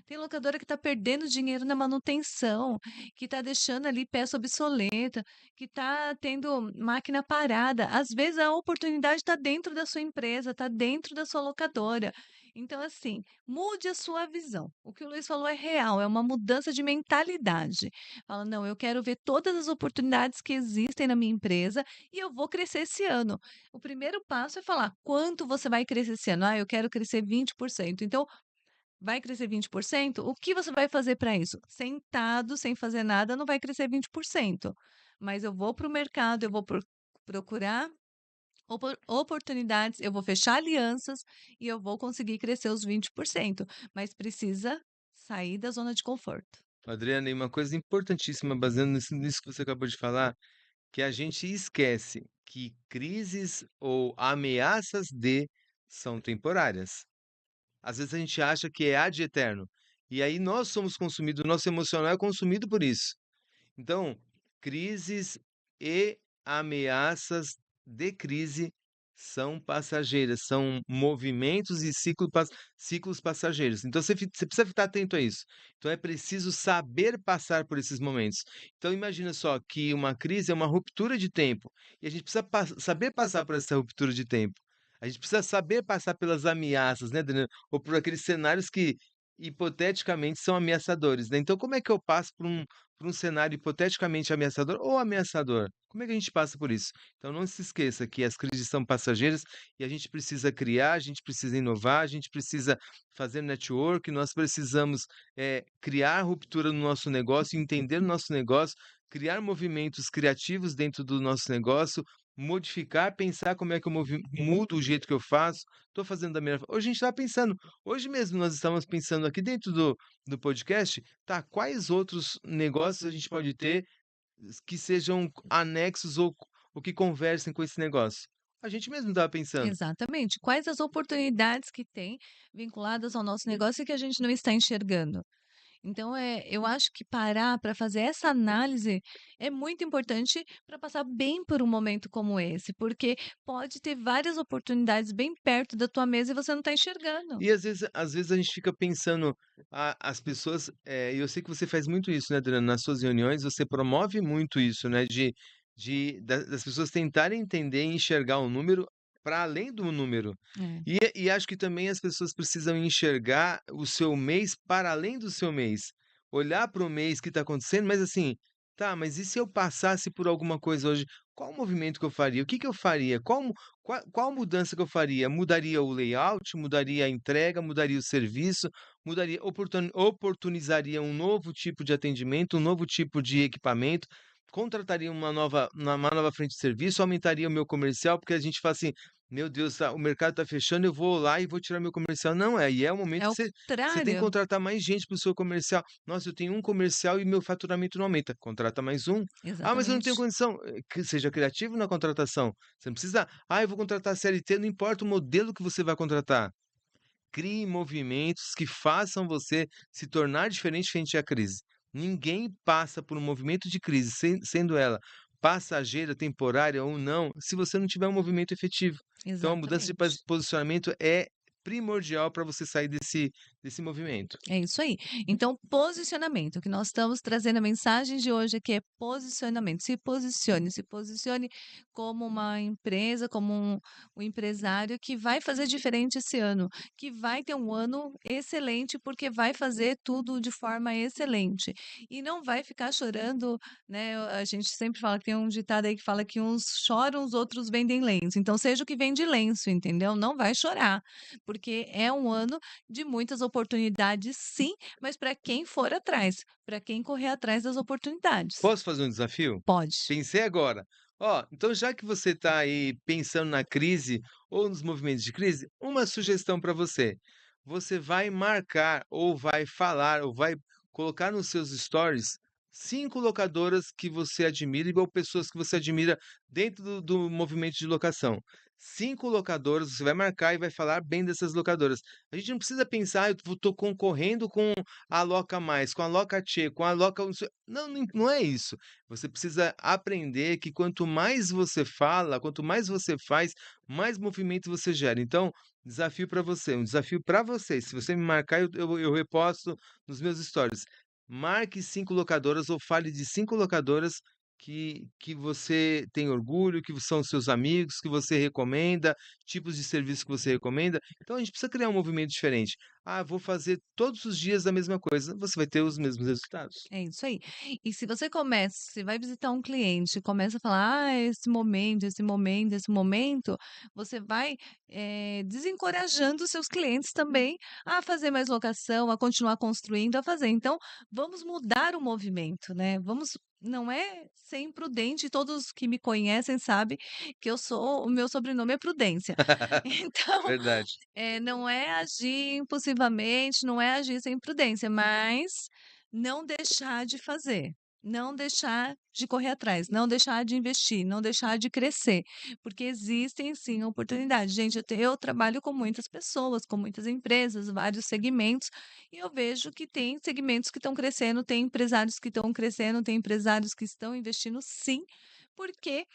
Tem locadora que está perdendo dinheiro na manutenção, que está deixando ali peça obsoleta, que está tendo máquina parada. Às vezes a oportunidade está dentro da sua empresa, está dentro da sua locadora. Então, assim, mude a sua visão. O que o Luiz falou é real, é uma mudança de mentalidade. Fala, não, eu quero ver todas as oportunidades que existem na minha empresa e eu vou crescer esse ano. O primeiro passo é falar quanto você vai crescer esse ano. Ah, eu quero crescer 20%. Então, vai crescer 20%? O que você vai fazer para isso? Sentado, sem fazer nada, não vai crescer 20%. Mas eu vou para o mercado, eu vou procurar oportunidades, eu vou fechar alianças e eu vou conseguir crescer os 20%. Mas precisa sair da zona de conforto. Adriana, e uma coisa importantíssima, baseando nisso que você acabou de falar, que a gente esquece que crises ou ameaças são temporárias. Às vezes a gente acha que é ad eterno. E aí nós somos consumidos, o nosso emocional é consumido por isso. Então, crises e ameaças de crise são passageiras, são movimentos e ciclos passageiros. Então, você precisa ficar atento a isso. Então, é preciso saber passar por esses momentos. Então, imagina só que uma crise é uma ruptura de tempo. E a gente precisa saber passar por essa ruptura de tempo. A gente precisa saber passar pelas ameaças, né, Daniel? Ou por aqueles cenários que hipoteticamente são ameaçadores, né? Então, como é que eu passo por um cenário hipoteticamente ameaçador ou ameaçador? Como é que a gente passa por isso? Então não se esqueça que as crises são passageiras e a gente precisa criar, a gente precisa inovar, a gente precisa fazer network, nós precisamos criar ruptura no nosso negócio, entender o nosso negócio, criar movimentos criativos dentro do nosso negócio, modificar, pensar como é que eu mudo o jeito que eu faço, estou fazendo da melhor forma. Hoje a gente está pensando, hoje mesmo nós estamos pensando aqui dentro do podcast, tá, quais outros negócios a gente pode ter que sejam anexos ou que conversem com esse negócio? A gente mesmo estava pensando. Exatamente. Quais as oportunidades que tem vinculadas ao nosso negócio e que a gente não está enxergando? Então, eu acho que parar para fazer essa análise é muito importante para passar bem por um momento como esse, porque pode ter várias oportunidades bem perto da tua mesa e você não está enxergando. E às vezes a gente fica pensando, as pessoas, e eu sei que você faz muito isso, né, Adriana, nas suas reuniões, você promove muito isso, né, das pessoas tentarem entender e enxergar o número para além do número. É, E acho que também as pessoas precisam enxergar o seu mês para além do seu mês. Olhar para o mês que está acontecendo, mas assim, tá, mas e se eu passasse por alguma coisa hoje? Qual o movimento que eu faria? O que que eu faria? Qual mudança que eu faria? Mudaria o layout, mudaria a entrega, mudaria o serviço, oportunizaria um novo tipo de atendimento, um novo tipo de equipamento, contrataria uma nova frente de serviço, aumentaria o meu comercial, porque a gente fala assim, meu Deus, o mercado está fechando, eu vou lá e vou tirar meu comercial. Não, e é o momento é o que você tem que contrário. contratar mais gente para o seu comercial. Nossa, eu tenho um comercial e meu faturamento não aumenta. Contrata mais um. Ah, mas eu não tenho Exatamente. condição. Que seja criativo na contratação. Você não precisa. Ah, eu vou contratar CLT, não importa o modelo que você vai contratar. Crie movimentos que façam você se tornar diferente frente à crise. Ninguém passa por um movimento de crise, sendo ela passageira, temporária ou não, se você não tiver um movimento efetivo. Então, a mudança de Exatamente. posicionamento é primordial para você sair desse movimento. É isso aí. Então, posicionamento, o que nós estamos trazendo a mensagem de hoje aqui é posicionamento. Se posicione como uma empresa, como um empresário que vai fazer diferente esse ano, que vai ter um ano excelente, porque vai fazer tudo de forma excelente. E não vai ficar chorando, né? A gente sempre fala que tem um ditado aí que fala que uns choram, os outros vendem lenço. Então, seja o que vende lenço, entendeu? Não vai chorar, porque é um ano de muitas oportunidades, sim, mas para quem for atrás, para quem correr atrás das oportunidades. Posso fazer um desafio? Pode. Pensei agora. Ó, então já que você está aí pensando na crise ou nos movimentos de crise, uma sugestão para você. Você vai marcar ou vai falar ou vai colocar nos seus stories 5 locadoras que você admira ou pessoas que você admira dentro do movimento de locação. 5 locadoras, você vai marcar e vai falar bem dessas locadoras. A gente não precisa pensar, eu estou concorrendo com a Loca Mais, com a Loca Tchê, com a Loca... Não, não é isso. Você precisa aprender que quanto mais você fala, quanto mais você faz, mais movimento você gera. Então, desafio para você, um desafio para você. Se você me marcar, eu reposto nos meus stories. Marque 5 locadoras ou fale de 5 locadoras que você tem orgulho, que são seus amigos, que você recomenda, tipos de serviço que você recomenda. Então, a gente precisa criar um movimento diferente. Ah, vou fazer todos os dias a mesma coisa. Você vai ter os mesmos resultados. É isso aí. E se você começa, você vai visitar um cliente, e começa a falar, esse momento, esse momento, esse momento, você vai desencorajando os seus clientes também a fazer mais locação, a continuar construindo, a fazer. Então, vamos mudar o movimento, né? Vamos, não é ser imprudente, todos que me conhecem sabem que o meu sobrenome é Prudência. Então, Verdade. não é agir impulsivamente, não é agir sem prudência, mas não deixar de fazer, não deixar de correr atrás, não deixar de investir, não deixar de crescer, porque existem sim oportunidades. Gente, eu trabalho com muitas pessoas, com muitas empresas, vários segmentos, e eu vejo que tem segmentos que estão crescendo, tem empresários que estão crescendo, tem empresários que estão investindo sim, porque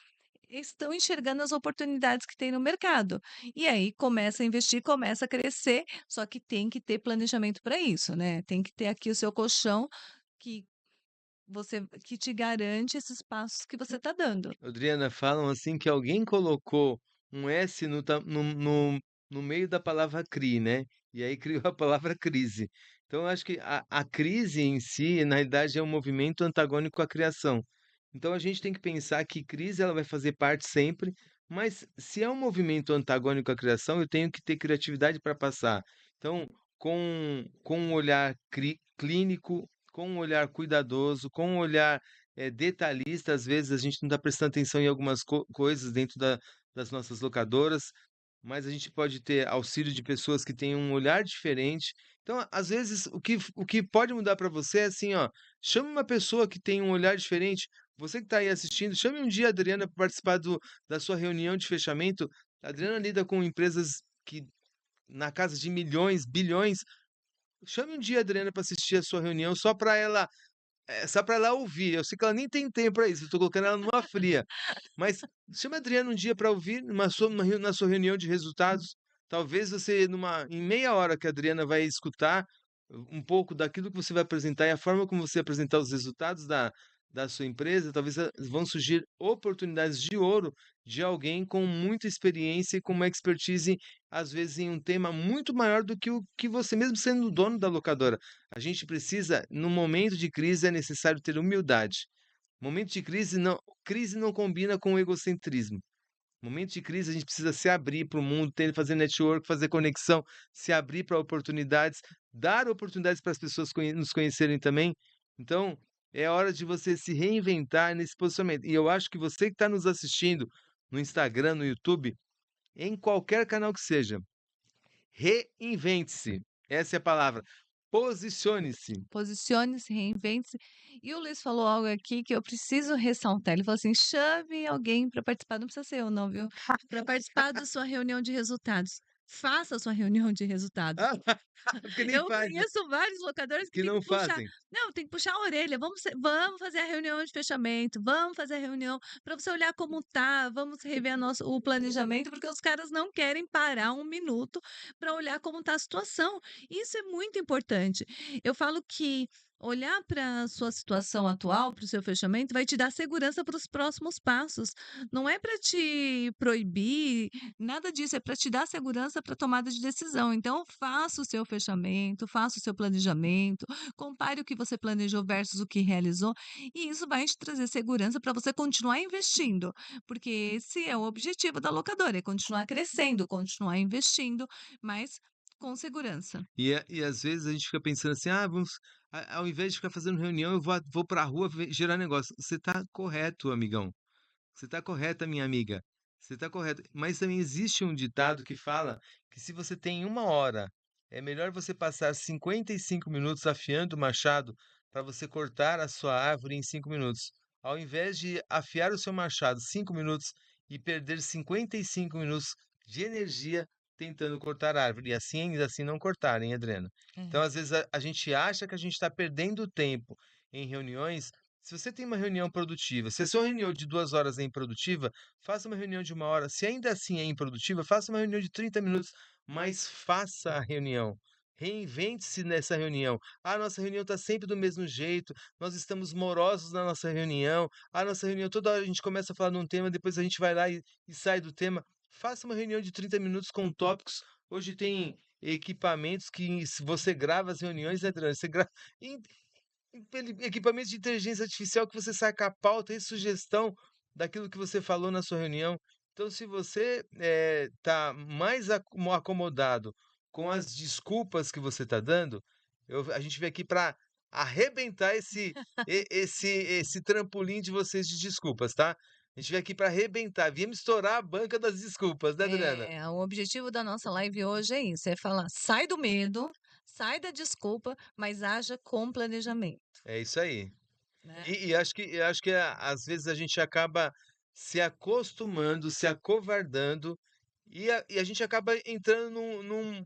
estão enxergando as oportunidades que tem no mercado. E aí começa a investir, começa a crescer, só que tem que ter planejamento para isso, né? Tem que ter aqui o seu colchão que que te garante esses passos que você está dando. Adriana, falam assim que alguém colocou um S no meio da palavra CRI, né? E aí criou a palavra crise. Então, eu acho que a crise em si, na realidade, é um movimento antagônico à criação. Então, a gente tem que pensar que crise ela vai fazer parte sempre, mas se é um movimento antagônico à criação, eu tenho que ter criatividade para passar. Então, com um olhar clínico, com um olhar cuidadoso, com um olhar detalhista, às vezes a gente não está prestando atenção em algumas coisas dentro das nossas locadoras, mas a gente pode ter auxílio de pessoas que têm um olhar diferente. Então, às vezes, o que pode mudar para você é assim, ó, chame uma pessoa que tem um olhar diferente. Você que está aí assistindo, chame um dia a Adriana para participar da sua reunião de fechamento. A Adriana lida com empresas que na casa de milhões, bilhões. Chame um dia a Adriana para assistir a sua reunião, só para ela ouvir. Eu sei que ela nem tem tempo para isso, eu tô colocando ela numa fria. Mas chama a Adriana um dia para ouvir na sua reunião de resultados. Talvez você, em meia hora que a Adriana vai escutar um pouco daquilo que você vai apresentar e a forma como você apresentar os resultados da sua empresa, talvez vão surgir oportunidades de ouro de alguém com muita experiência e com uma expertise, às vezes, em um tema muito maior do que o que você mesmo sendo o dono da locadora. A gente precisa, no momento de crise, é necessário ter humildade. Momento de crise não combina com o egocentrismo. Momento de crise, a gente precisa se abrir para o mundo, fazer network, fazer conexão, se abrir para oportunidades, dar oportunidades para as pessoas nos conhecerem também. Então, é hora de você se reinventar nesse posicionamento. E eu acho que você que está nos assistindo no Instagram, no YouTube, em qualquer canal que seja, reinvente-se. Essa é a palavra. Posicione-se. Posicione-se, reinvente-se. E o Luiz falou algo aqui que eu preciso ressaltar. Ele falou assim: chame alguém para participar, não precisa ser eu, não, viu? Para participar da sua reunião de resultados. faça a sua reunião de resultados. Ah, porque nem Eu faz, né? conheço vários locadores que Que tem que não puxar, fazem. não, tem que puxar a orelha, vamos fazer a reunião de fechamento, vamos fazer a reunião para você olhar como tá, vamos rever o planejamento, porque os caras não querem parar um minuto para olhar como está a situação. Isso é muito importante. Eu falo que olhar para a sua situação atual, para o seu fechamento, vai te dar segurança para os próximos passos. Não é para te proibir, nada disso, é para te dar segurança para tomada de decisão. Então, faça o seu fechamento, faça o seu planejamento, compare o que você planejou versus o que realizou, e isso vai te trazer segurança para você continuar investindo, porque esse é o objetivo da locadora, é continuar crescendo, continuar investindo, mas com segurança. E às vezes a gente fica pensando assim, ah, ao invés de ficar fazendo reunião, eu vou para a rua gerar negócio. Você está correto, amigão. Você está correta, minha amiga. Você está correta. Mas também existe um ditado que fala que se você tem 1 hora, é melhor você passar 55 minutos afiando o machado para você cortar a sua árvore em 5 minutos. Ao invés de afiar o seu machado 5 minutos e perder 55 minutos de energia tentando cortar a árvore. E assim, ainda assim, não cortarem, Adriana. Então, É. às vezes, a gente acha que a gente está perdendo tempo em reuniões. Se você tem uma reunião produtiva, se a sua reunião de 2 horas é improdutiva, faça uma reunião de 1 hora. Se ainda assim é improdutiva, faça uma reunião de 30 minutos, mas faça a reunião. Reinvente-se nessa reunião. A nossa reunião está sempre do mesmo jeito, nós estamos morosos na nossa reunião. A nossa reunião, toda hora a gente começa a falar de um tema, depois a gente vai lá e sai do tema. Faça uma reunião de 30 minutos com tópicos. Hoje tem equipamentos que se você grava as reuniões, né, Adriano? Você grava equipamentos de inteligência artificial que você saca a pauta e sugestão daquilo que você falou na sua reunião. Então, se você está mais acomodado com as desculpas que você está dando, a gente veio aqui para arrebentar esse trampolim de vocês de desculpas, tá? A gente veio aqui para arrebentar, viemos estourar a banca das desculpas, né, Adriana? É, o objetivo da nossa live hoje é isso, é falar, sai do medo, sai da desculpa, mas haja com planejamento, É isso aí. né? E acho que às vezes a gente acaba se acostumando, se acovardando, e a gente acaba entrando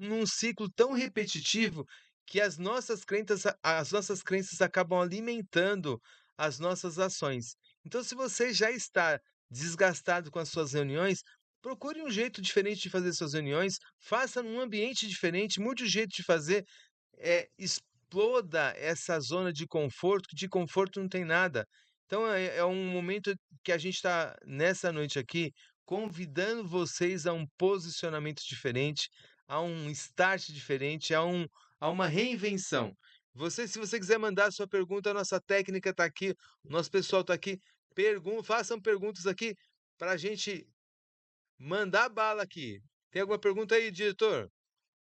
num ciclo tão repetitivo que as nossas crenças acabam alimentando as nossas ações. Então, se você já está desgastado com as suas reuniões, procure um jeito diferente de fazer suas reuniões, faça num ambiente diferente, mude o jeito de fazer, exploda essa zona de conforto, que de conforto não tem nada. Então é um momento que a gente está, nessa noite aqui, convidando vocês a um posicionamento diferente, a um start diferente, a uma reinvenção. Se você quiser mandar a sua pergunta, a nossa técnica está aqui, o nosso pessoal está aqui. Façam perguntas aqui para a gente mandar bala aqui. Tem alguma pergunta aí, diretor?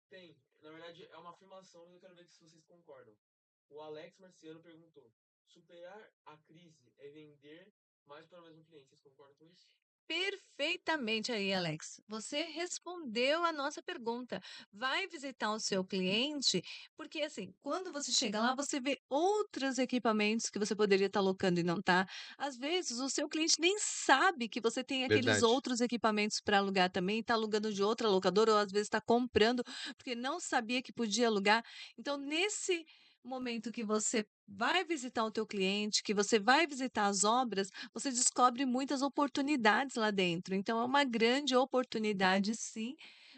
Tem. Na verdade, é uma afirmação, mas eu quero ver se vocês concordam. O Alex Marciano perguntou: superar a crise é vender mais para o mesmo cliente. Vocês concordam com isso? Perfeitamente aí, Alex. Você respondeu a nossa pergunta. Vai visitar o seu cliente, porque assim, quando você chega lá, você vê outros equipamentos que você poderia estar alocando e não tá. Às vezes, o seu cliente nem sabe que você tem aqueles Verdade. outros equipamentos para alugar também, está alugando de outra locadora, ou às vezes está comprando, porque não sabia que podia alugar. Então, nesse momento que você vai visitar o teu cliente, que você vai visitar as obras, você descobre muitas oportunidades lá dentro. Então, é uma grande oportunidade, sim,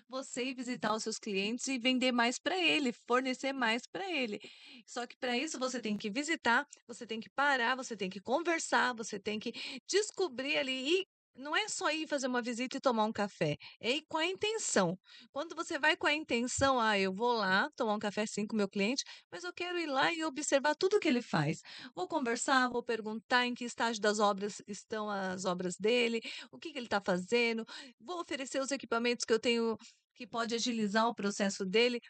você ir visitar os seus clientes e vender mais para ele, fornecer mais para ele. Só que para isso você tem que visitar, você tem que parar, você tem que conversar, você tem que descobrir ali. E não é só ir fazer uma visita e tomar um café, é ir com a intenção. Quando você vai com a intenção, eu vou lá tomar um café sim com o meu cliente, mas eu quero ir lá e observar tudo que ele faz. Vou conversar, vou perguntar em que estágio das obras estão as obras dele, o que que ele está fazendo, vou oferecer os equipamentos que eu tenho que pode agilizar o processo dele.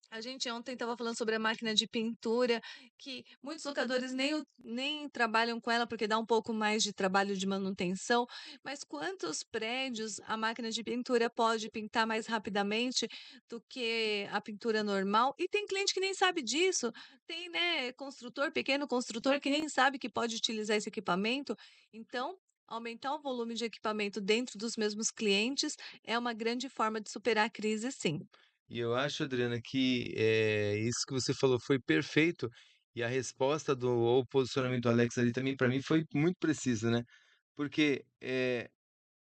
A gente ontem estava falando sobre a máquina de pintura, que muitos locadores nem trabalham com ela porque dá um pouco mais de trabalho de manutenção, mas quantos prédios a máquina de pintura pode pintar mais rapidamente do que a pintura normal? E tem cliente que nem sabe disso. Tem, né, construtor, pequeno construtor que nem sabe que pode utilizar esse equipamento. Então, Aumentar o volume de equipamento dentro dos mesmos clientes é uma grande forma de superar a crise, sim. E eu acho, Adriana, que isso que você falou foi perfeito. E a resposta do ou o posicionamento do Alex ali também, para mim, foi muito precisa, né? Porque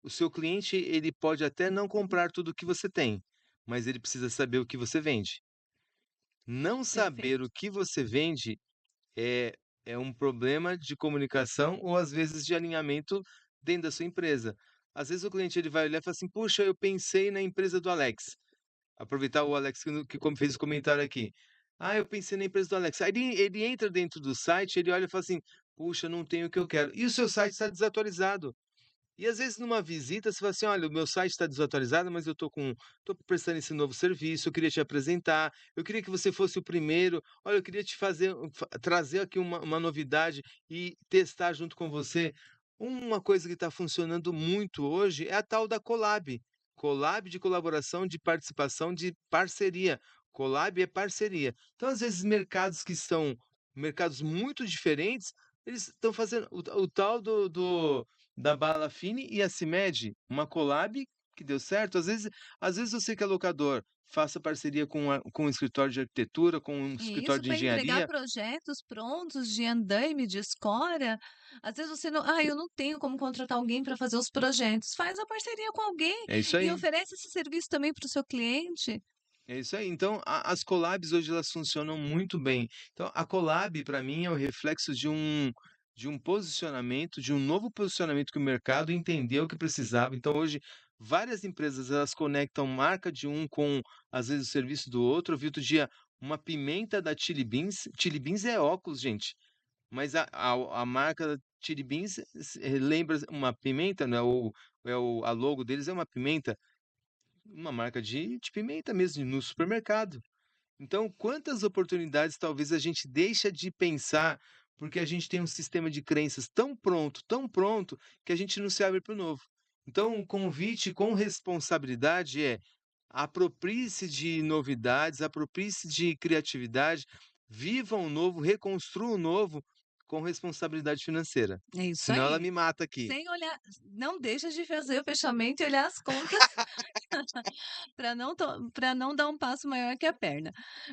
o seu cliente, ele pode até não comprar tudo o que você tem, mas ele precisa saber o que você vende. Não saber o Perfeito. que você vende é, é um problema de comunicação ou às vezes de alinhamento dentro da sua empresa. Às vezes o cliente ele vai olhar e fala assim: Puxa, eu pensei na empresa do Alex. Aproveitar o Alex que fez o comentário aqui. Ah, eu pensei na empresa do Alex. Aí ele entra dentro do site, ele olha e fala assim: Puxa, não tenho o que eu quero. E o seu site está desatualizado. E às vezes numa visita você fala assim: "Olha, o meu site está desatualizado, mas eu tô prestando esse novo serviço, eu queria te apresentar, eu queria que você fosse o primeiro. Olha, eu queria te fazer trazer aqui uma novidade e testar junto com você". Uma coisa que está funcionando muito hoje é a tal da collab. Collab de colaboração, de participação, de parceria. Collab é parceria. Então, às vezes, mercados que são mercados muito diferentes, eles estão fazendo o tal da Bala Fine e a CIMED, uma collab que deu certo. Às vezes você que é locador, faça parceria com um escritório de arquitetura, com um E escritório isso de para entregar engenharia. projetos prontos de andaime, de escora. Às vezes você não, eu não tenho como contratar alguém para fazer os projetos. Faz a parceria com alguém É isso e aí. oferece esse serviço também para o seu cliente. É isso aí. Então, as collabs hoje elas funcionam muito bem. Então, a collab para mim é o reflexo de um posicionamento, de um novo posicionamento que o mercado entendeu que precisava. Então, hoje várias empresas elas conectam marca de um com às vezes o serviço do outro. Eu vi outro dia uma pimenta da Chili Beans. Chili Beans é óculos, gente. Mas a marca Chili Beans lembra uma pimenta, não é a logo deles é uma pimenta, uma marca de pimenta mesmo, no supermercado. Então, quantas oportunidades talvez a gente deixa de pensar, porque a gente tem um sistema de crenças tão pronto, que a gente não se abre para o novo. Então, um convite com responsabilidade é: aproprie-se de novidades, aproprie-se de criatividade, viva o novo, reconstrua o novo com responsabilidade financeira. É isso Senão ela aí. me mata aqui. Sem olhar, não deixa de fazer o fechamento e olhar as contas para não dar um passo maior que a perna.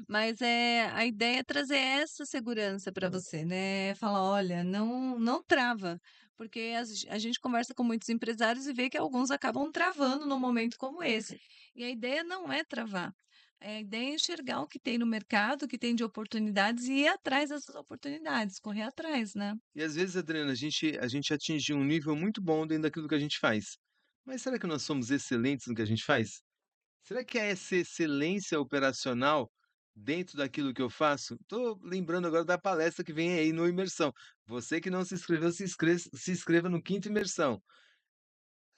Mas a ideia é trazer essa segurança para você, né? Falar, olha, não trava, porque a gente conversa com muitos empresários e vê que alguns acabam travando num momento como esse. E a ideia não é travar. A ideia é enxergar o que tem no mercado, o que tem de oportunidades e ir atrás dessas oportunidades, correr atrás, né? E às vezes, Adriana, a gente atinge um nível muito bom dentro daquilo que a gente faz. Mas será que nós somos excelentes no que a gente faz? Será que é essa excelência operacional dentro daquilo que eu faço? Estou lembrando agora da palestra que vem aí no Imersão. Você que não se inscreveu, se inscreva no quinto Imersão.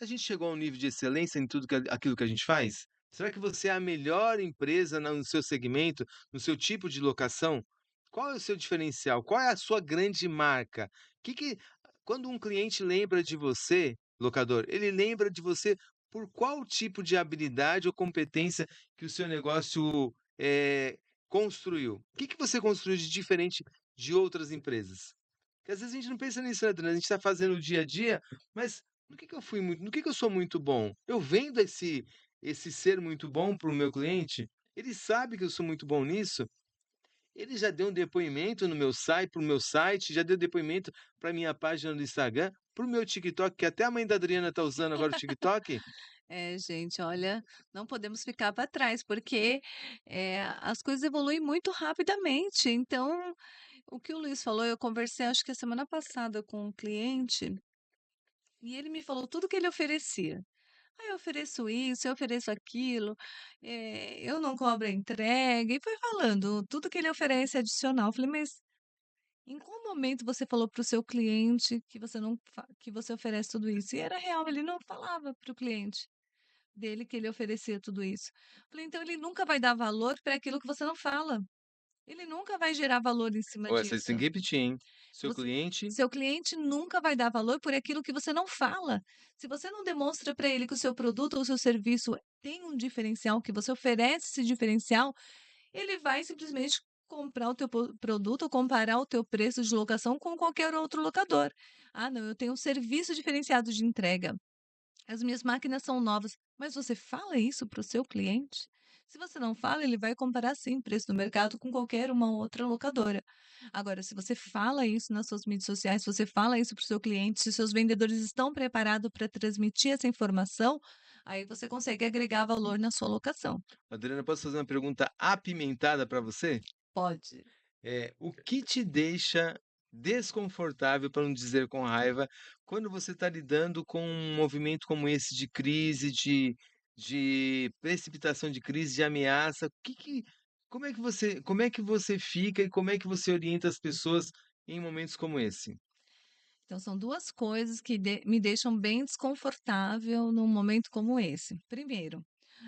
A gente chegou a um nível de excelência em tudo aquilo que a gente faz? Será que você é a melhor empresa no seu segmento, no seu tipo de locação? Qual é o seu diferencial? Qual é a sua grande marca? Quando um cliente lembra de você, locador, ele lembra de você por qual tipo de habilidade ou competência que o seu negócio construiu? O que você construiu de diferente de outras empresas? Porque às vezes a gente não pensa nisso, né, Adriana? A gente está fazendo o dia a dia, mas no que eu sou muito bom? Eu vendo esse ser muito bom para o meu cliente, ele sabe que eu sou muito bom nisso, ele já deu um depoimento no meu site, para o meu site, já deu depoimento para minha página no Instagram, para o meu TikTok, que até a mãe da Adriana está usando agora o TikTok. É, gente, olha, não podemos ficar para trás, porque as coisas evoluem muito rapidamente. Então, o que o Luiz falou, eu conversei, acho que a semana passada com um cliente, e ele me falou tudo que ele oferecia. Ah, eu ofereço isso, eu ofereço aquilo, eu não cobro a entrega, e foi falando tudo que ele oferece adicional. Eu falei, mas em qual momento você falou para o seu cliente que você não que você oferece tudo isso? E era real, ele não falava para o cliente dele que ele oferecia tudo isso. Falei, então ele nunca vai dar valor para aquilo que você não fala. Ele nunca vai gerar valor em cima Ou essa você disso. tem que repetir, hein? Seu Você, cliente. seu cliente nunca vai dar valor por aquilo que você não fala. Se você não demonstra para ele que o seu produto ou o seu serviço tem um diferencial, que você oferece esse diferencial, ele vai simplesmente comprar o teu produto ou comparar o teu preço de locação com qualquer outro locador. Ah, não, eu tenho um serviço diferenciado de entrega. As minhas máquinas são novas. Mas você fala isso para o seu cliente? Se você não fala, ele vai comparar sim o preço do mercado com qualquer uma outra locadora. Agora, se você fala isso nas suas mídias sociais, se você fala isso para o seu cliente, se os seus vendedores estão preparados para transmitir essa informação, aí você consegue agregar valor na sua locação. Adriana, posso fazer uma pergunta apimentada para você? Pode. O que te deixa desconfortável, para não dizer com raiva, quando você está lidando com um movimento como esse de crise, de precipitação de crise, de ameaça? Como é que você fica e como é que você orienta as pessoas em momentos como esse? Então, são duas coisas que me deixam bem desconfortável num momento como esse. Primeiro,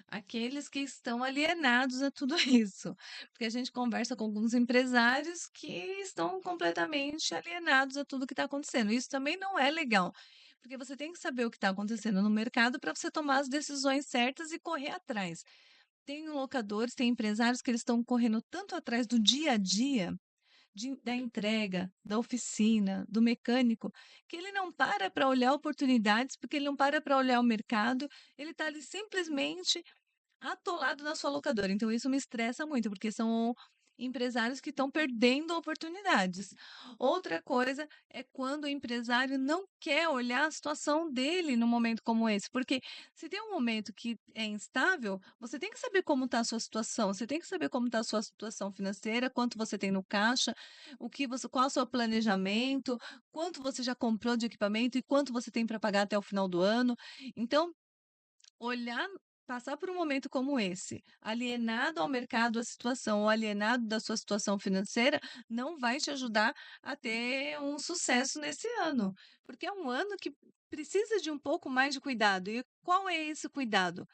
aqueles que estão alienados a tudo isso, porque a gente conversa com alguns empresários que estão completamente alienados a tudo que está acontecendo. Isso também não é legal, porque você tem que saber o que está acontecendo no mercado para você tomar as decisões certas e correr atrás. Tem locadores, tem empresários que eles estão correndo tanto atrás do dia a dia da entrega, da oficina, do mecânico, que ele não para olhar oportunidades, porque ele não para olhar o mercado, ele está ali simplesmente atolado na sua locadora. Então isso me estressa muito, porque são empresários que estão perdendo oportunidades. Outra coisa é quando o empresário não quer olhar a situação dele num momento como esse, porque se tem um momento que é instável, você tem que saber como está a sua situação, você tem que saber como está a sua situação financeira, quanto você tem no caixa, qual é o seu planejamento, quanto você já comprou de equipamento e quanto você tem para pagar até o final do ano. Então, olhar passar por um momento como esse, alienado ao mercado, à situação, ou alienado da sua situação financeira, não vai te ajudar a ter um sucesso nesse ano, porque é um ano que precisa de um pouco mais de cuidado. E qual é esse cuidado?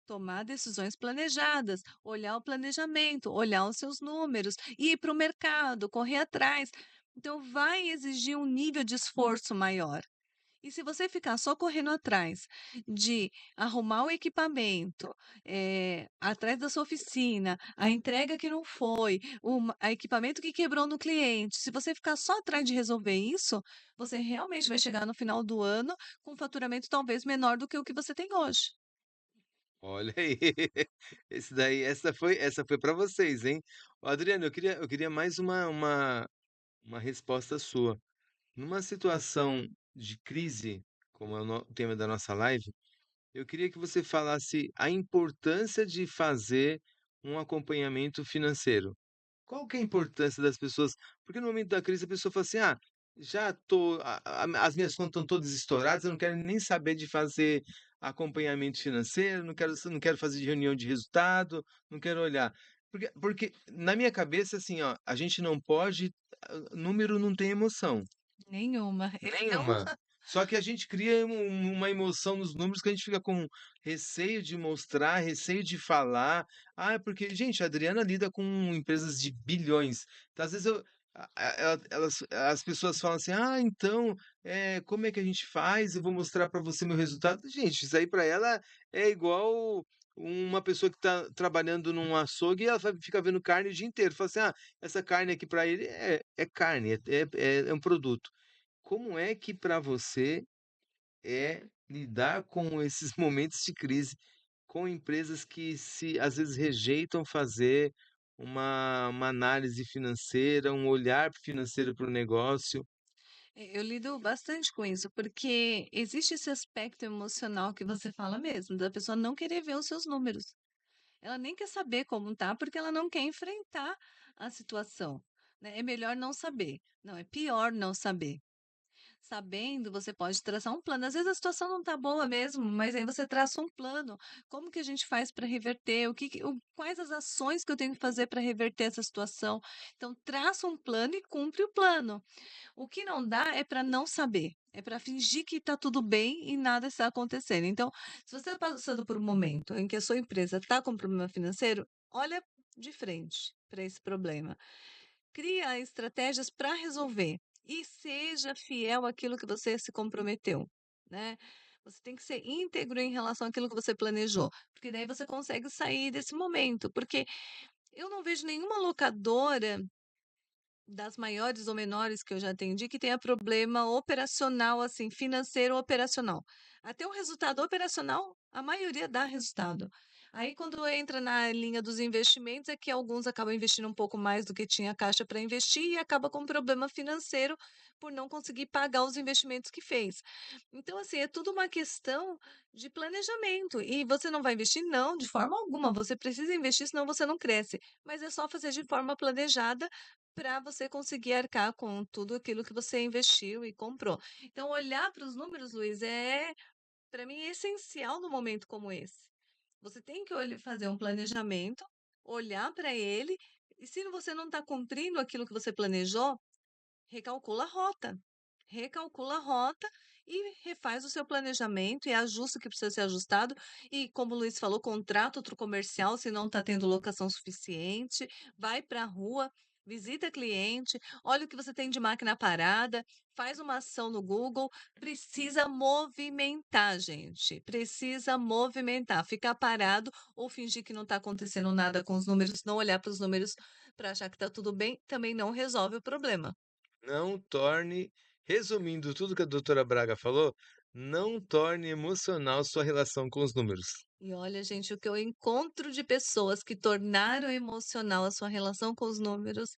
Tomar decisões planejadas, olhar o planejamento, olhar os seus números, ir para o mercado, correr atrás. Então, vai exigir um nível de esforço maior. E se você ficar só correndo atrás de arrumar o equipamento, atrás da sua oficina, a entrega que não foi, a equipamento que quebrou no cliente, se você ficar só atrás de resolver isso, você realmente vai chegar no final do ano com um faturamento talvez menor do que o que você tem hoje. Olha aí, essa foi para vocês, hein. Ô Adriano, eu queria mais uma resposta sua. Numa situação de crise, como é o tema da nossa live, eu queria que você falasse a importância de fazer um acompanhamento financeiro. Qual que é a importância das pessoas? Porque no momento da crise a pessoa fala assim: "Ah, já tô as minhas contas estão todas estouradas, eu não quero nem saber de fazer acompanhamento financeiro, não quero fazer de reunião de resultado, não quero olhar". Porque na minha cabeça, assim, ó, a gente não pode número não tem emoção. Nenhuma. Ele não. Nenhuma. Só que a gente cria uma emoção nos números que a gente fica com receio de mostrar, receio de falar. Ah, é porque, gente, a Adriana lida com empresas de bilhões. Então, às vezes as pessoas falam assim: "Ah, então, como é que a gente faz? Eu vou mostrar para você meu resultado". Gente, isso aí para ela é igual uma pessoa que está trabalhando num açougue e ela fica vendo carne o dia inteiro. Fala assim: "Ah, essa carne aqui para ele é carne, é um produto". Como é que para você é lidar com esses momentos de crise, com empresas que se às vezes rejeitam fazer uma análise financeira, um olhar financeiro para o negócio? Eu lido bastante com isso, porque existe esse aspecto emocional que você fala mesmo, da pessoa não querer ver os seus números. Ela nem quer saber como tá, porque ela não quer enfrentar a situação, né. É melhor não saber. Não, é pior não saber. Sabendo, você pode traçar um plano. Às vezes a situação não tá boa mesmo, mas aí você traça um plano. Como que a gente faz para reverter? Quais as ações que eu tenho que fazer para reverter essa situação? Então, traça um plano e cumpre o plano. O que não dá é para não saber, é para fingir que está tudo bem e nada está acontecendo. Então, se você está passando por um momento em que a sua empresa está com problema financeiro, olha de frente para esse problema. Cria estratégias para resolver e seja fiel àquilo que você se comprometeu, né? Você tem que ser íntegro em relação àquilo que você planejou, porque daí você consegue sair desse momento. Porque eu não vejo nenhuma locadora das maiores ou menores que eu já atendi, que tenha problema operacional, assim, financeiro operacional. Até o resultado operacional, a maioria dá resultado. Aí, quando entra na linha dos investimentos, é que alguns acabam investindo um pouco mais do que tinha caixa para investir e acaba com problema financeiro por não conseguir pagar os investimentos que fez. Então, assim, é tudo uma questão de planejamento. E você não vai investir? Não, de forma alguma. Você precisa investir, senão você não cresce. Mas é só fazer de forma planejada para você conseguir arcar com tudo aquilo que você investiu e comprou. Então, olhar para os números, Luiz, para mim, é essencial num momento como esse. Você tem que fazer um planejamento, olhar para ele, e se você não está cumprindo aquilo que você planejou, recalcula a rota. Recalcula a rota e refaz o seu planejamento e ajusta o que precisa ser ajustado. E, como o Luiz falou, contrata outro comercial se não está tendo locação suficiente, vai para a rua, visita cliente, olha o que você tem de máquina parada, faz uma ação no Google. Precisa movimentar, gente. Precisa movimentar. Ficar parado ou fingir que não está acontecendo nada com os números, não olhar para os números para achar que está tudo bem, também não resolve o problema. Não torne, resumindo tudo que a doutora Braga falou, não torne emocional sua relação com os números. E olha, gente, o que eu encontro de pessoas que tornaram emocional a sua relação com os números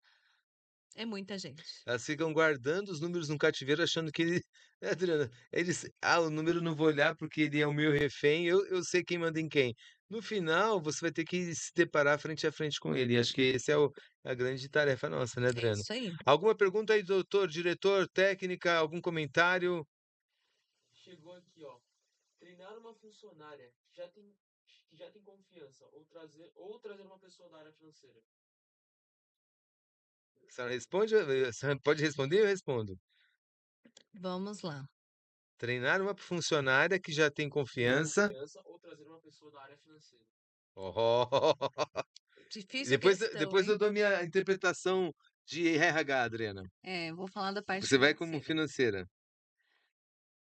é muita gente. Elas ficam guardando os números num cativeiro achando que ele, né, Adriana, eles, o número não vou olhar porque ele é o meu refém, eu sei quem manda em quem. No final, você vai ter que se deparar frente a frente com ele. E acho que esse é a grande tarefa nossa, né, É Adriana? isso aí. Alguma pergunta aí, doutor, diretor, técnica, algum comentário? Chegou aqui, ó. Treinar uma funcionária que já tem confiança ou trazer uma pessoa da área financeira. A senhora responde, a senhora pode responder, eu respondo. Vamos lá. Treinar uma funcionária que já tem confiança. Confiança ou trazer uma pessoa da área financeira. Oh, Difícil questão, depois eu hein? dou minha interpretação de RH, Adriana. É, vou falar da parte Você vai como financeira. financeira.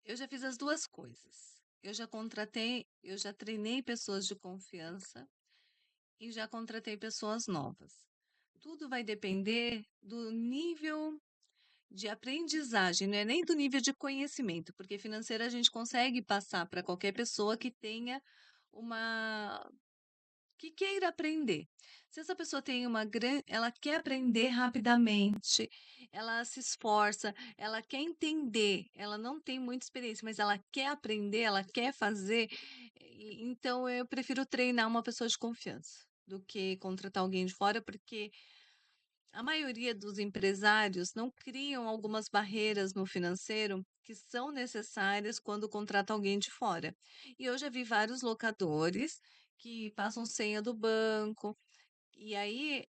Eu já fiz as duas coisas. Eu já treinei pessoas de confiança e já contratei pessoas novas. Tudo vai depender do nível de aprendizagem, não é nem do nível de conhecimento, porque financeira a gente consegue passar para qualquer pessoa que tenha uma que queira aprender. Se essa pessoa tem ela quer aprender rapidamente, ela se esforça, ela quer entender, ela não tem muita experiência, mas ela quer aprender, ela quer fazer, então eu prefiro treinar uma pessoa de confiança do que contratar alguém de fora, porque a maioria dos empresários não criam algumas barreiras no financeiro que são necessárias quando contrata alguém de fora. E eu já vi vários locadores que passam senha do banco, e aí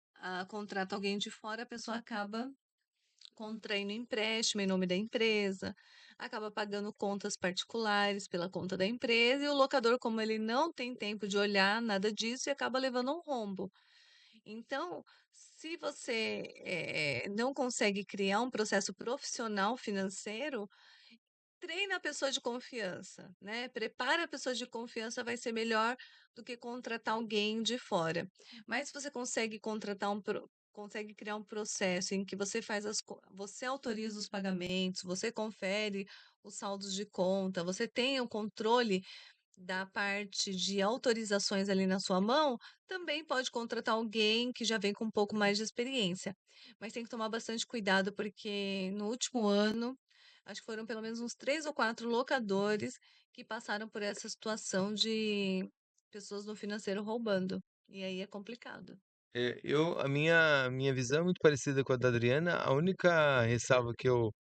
contrata alguém de fora, a pessoa acaba contraindo empréstimo em nome da empresa, acaba pagando contas particulares pela conta da empresa, e o locador, como ele não tem tempo de olhar nada disso, e acaba levando um rombo. Então, se você não consegue criar um processo profissional financeiro, treina a pessoa de confiança, né? Prepara a pessoa de confiança, vai ser melhor do que contratar alguém de fora. Mas se você consegue consegue criar um processo em que você você autoriza os pagamentos, você confere os saldos de conta, você tem o controle da parte de autorizações ali na sua mão, também pode contratar alguém que já vem com um pouco mais de experiência. Mas tem que tomar bastante cuidado, porque no último ano, acho que foram pelo menos uns 3 ou 4 locadores que passaram por essa situação de pessoas no financeiro roubando. E aí é complicado. A minha visão é muito parecida com a da Adriana. A única ressalva que eu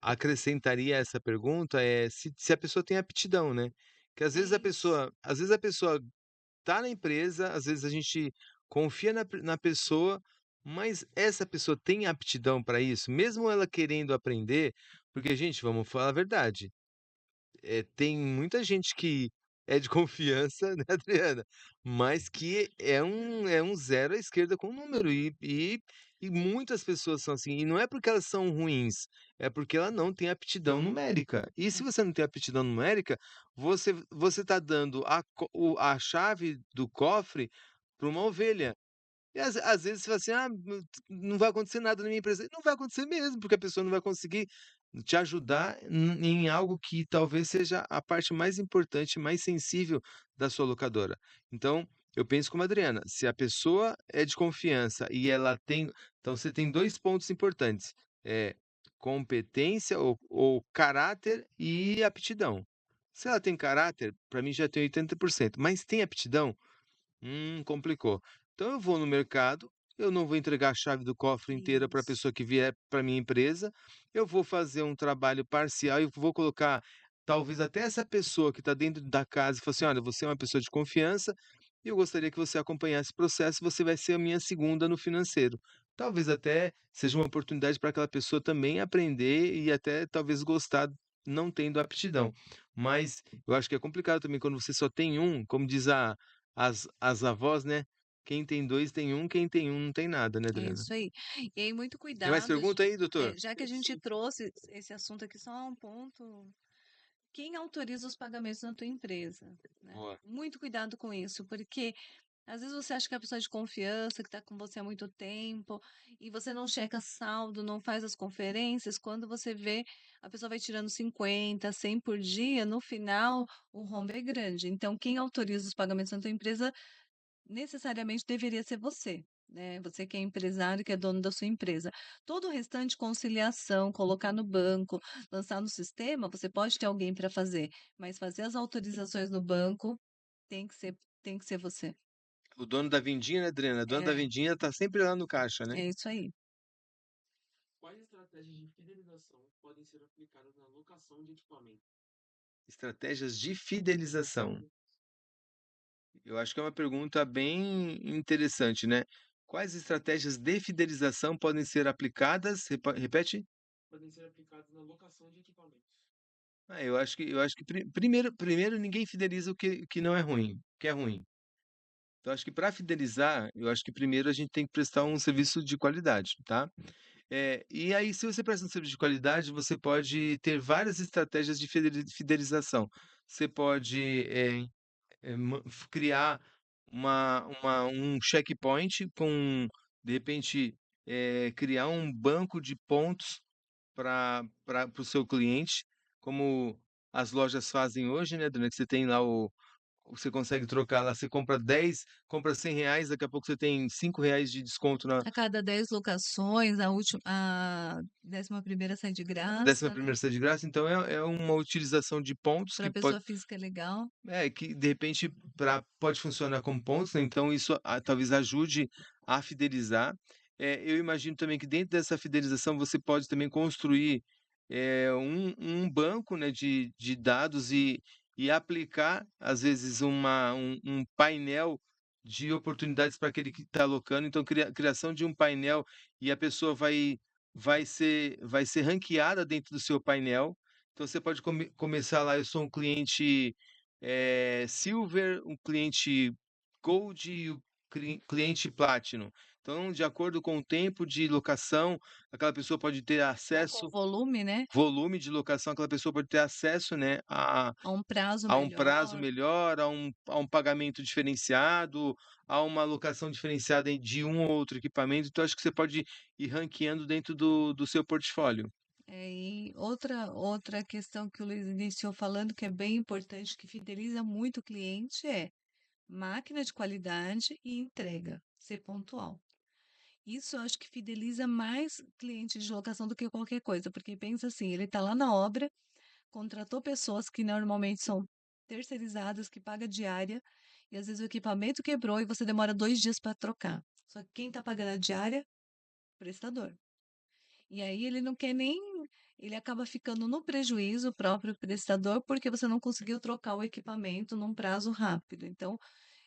acrescentaria a essa pergunta é se a pessoa tem aptidão, né? Que Isso. às vezes a pessoa tá na empresa, às vezes a gente confia na pessoa, mas essa pessoa tem aptidão para isso, mesmo ela querendo aprender, porque, gente, vamos falar a verdade. Tem muita gente que é de confiança, né, Adriana? Mas que é um zero à esquerda com número. E muitas pessoas são assim. E não é porque elas são ruins, é porque ela não tem aptidão numérica. E se você não tem aptidão numérica, você está dando a chave do cofre para uma ovelha. E às vezes você fala assim: "Ah, não vai acontecer nada na minha empresa". Não vai acontecer mesmo, porque a pessoa não vai conseguir te ajudar em algo que talvez seja a parte mais importante, mais sensível da sua locadora. Então, eu penso como a Adriana, se a pessoa é de confiança e ela tem então você tem 2 pontos importantes, competência ou caráter e aptidão. Se ela tem caráter, para mim já tem 80%, mas tem aptidão? Complicou. Então eu vou no mercado, eu não vou entregar a chave do cofre inteira para a Isso. pessoa que vier para minha empresa, eu vou fazer um trabalho parcial e vou colocar talvez até essa pessoa que está dentro da casa e falar assim: olha, você é uma pessoa de confiança e eu gostaria que você acompanhasse esse processo, você vai ser a minha segunda no financeiro. Talvez até seja uma oportunidade para aquela pessoa também aprender e até talvez gostar, não tendo aptidão. Mas eu acho que é complicado também quando você só tem um, como diz as avós, né, quem tem 2 tem um, quem tem um não tem nada, né, É Adriana. isso aí. E aí, muito Tem mais cuidado, pergunta aí, doutor? já que a gente trouxe esse assunto aqui, só um ponto. Quem autoriza os pagamentos na tua empresa, né? Boa. Muito cuidado com isso, porque às vezes você acha que é a pessoa de confiança, que está com você há muito tempo, e você não checa saldo, não faz as conferências, quando você vê, a pessoa vai tirando 50, 100 por dia, no final o rombo é grande. Então, quem autoriza os pagamentos na tua empresa necessariamente deveria ser você, né? Você que é empresário, que é dono da sua empresa. Todo o restante, conciliação, colocar no banco, lançar no sistema, você pode ter alguém para fazer, mas fazer as autorizações no banco tem que ser você. O dono da vendinha, né, Adriana? O dono da É, vendinha tá sempre lá no caixa, né? é isso aí. Quais estratégias de fidelização podem ser aplicadas na locação de equipamento? Estratégias de fidelização. Eu acho que é uma pergunta bem interessante, né? Quais estratégias de fidelização podem ser aplicadas? Repete? Podem ser aplicadas na locação de equipamentos. Eu acho que primeiro ninguém fideliza o que não é ruim, o que é ruim. Então, acho que para fidelizar, eu acho que primeiro a gente tem que prestar um serviço de qualidade, tá? E aí, se você presta um serviço de qualidade, você pode ter várias estratégias de fidelização. Você pode criar um checkpoint com, de repente, criar um banco de pontos para o seu cliente, como as lojas fazem hoje, né, Dona? Que você tem lá você consegue trocar lá, você compra 10, compra R$ 100, daqui a pouco você tem R$ 5 de desconto na A cada 10 locações, a 11ª sai de décima graça, né? primeira sai de graça, então é uma utilização de pontos Para que a pode, pessoa física é legal. que de repente pode funcionar como pontos, né? Então isso talvez ajude a fidelizar. Eu imagino também que dentro dessa fidelização você pode também construir um banco, né, de dados e aplicar, às vezes, um painel de oportunidades para aquele que está alocando. Então, criação de um painel e a pessoa vai ser ranqueada dentro do seu painel. Então, você pode começar lá, eu sou um cliente Silver, um cliente Gold e o cliente Platinum. Então, de acordo com o tempo de locação, aquela pessoa pode ter Ou com acesso, volume, né? volume de locação, aquela pessoa pode ter acesso, né, a, A um prazo a um prazo melhor. melhor, a um pagamento diferenciado, a uma locação diferenciada de um ou outro equipamento. Então, acho que você pode ir ranqueando dentro do seu portfólio. E outra questão que o Luiz iniciou falando, que é bem importante, que fideliza muito o cliente, é máquina de qualidade e entrega, ser pontual. Isso eu acho que fideliza mais cliente de locação do que qualquer coisa, porque pensa assim, ele está lá na obra, contratou pessoas que normalmente são terceirizadas, que paga diária, e às vezes o equipamento quebrou e você demora 2 dias para trocar. Só que quem está pagando a diária? Prestador. E aí ele não quer nem. Ele acaba ficando no prejuízo, o próprio prestador, porque você não conseguiu trocar o equipamento num prazo rápido. Então,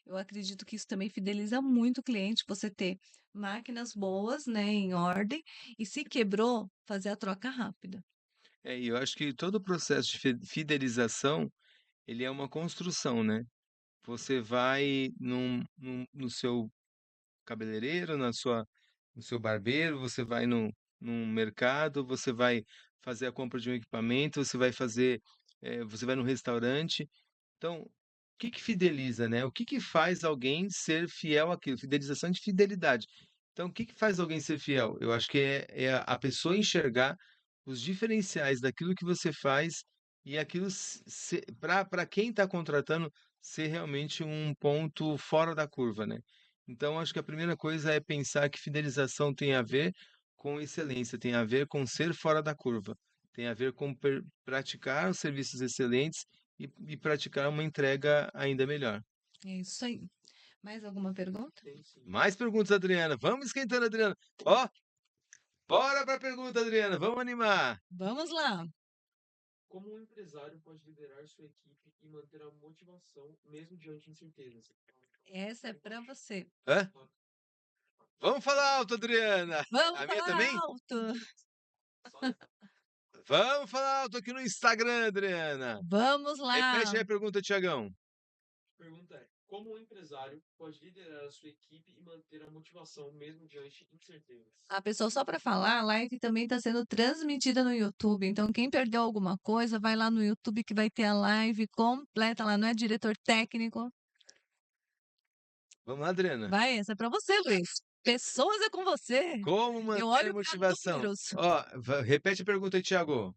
eu acredito que isso também fideliza muito o cliente, você ter máquinas boas, né, em ordem, e se quebrou, fazer a troca rápida. E eu acho que todo o processo de fidelização, ele é uma construção, né? Você vai no seu cabeleireiro, no seu barbeiro, você vai num mercado, você vai fazer a compra de um equipamento, você vai no restaurante. Então, que fideliza, né? O que faz alguém ser fiel àquilo? Fidelização de fidelidade. Então, o que faz alguém ser fiel? Eu acho que é a pessoa enxergar os diferenciais daquilo que você faz e aquilo para quem está contratando ser realmente um ponto fora da curva, né? Então, acho que a primeira coisa é pensar que fidelização tem a ver com excelência, tem a ver com ser fora da curva, tem a ver com praticar os serviços excelentes e praticar uma entrega ainda melhor. É isso aí. Mais alguma pergunta? Tem sim. Mais perguntas, Adriana. Vamos esquentando, Adriana. Ó, bora para a pergunta, Adriana. Vamos animar. Vamos lá. Como um empresário pode liderar sua equipe e manter a motivação mesmo diante de incertezas? Essa é para você. Hã? Vamos falar alto, Adriana. Vamos A minha falar também? alto. Vamos falar alto aqui no Instagram, Adriana. Vamos lá. Repete aí a pergunta, Tiagão. A pergunta é: como um empresário pode liderar a sua equipe e manter a motivação mesmo diante de incertezas? A pessoa, só para falar, a live também está sendo transmitida no YouTube. Então, quem perdeu alguma coisa, vai lá no YouTube que vai ter a live completa lá. Não é diretor técnico. Vamos lá, Adriana. Vai, essa é para você, Luiz. Pessoas é com você. Como Eu manter olho a para motivação? números. Ó, repete a pergunta aí, Tiago.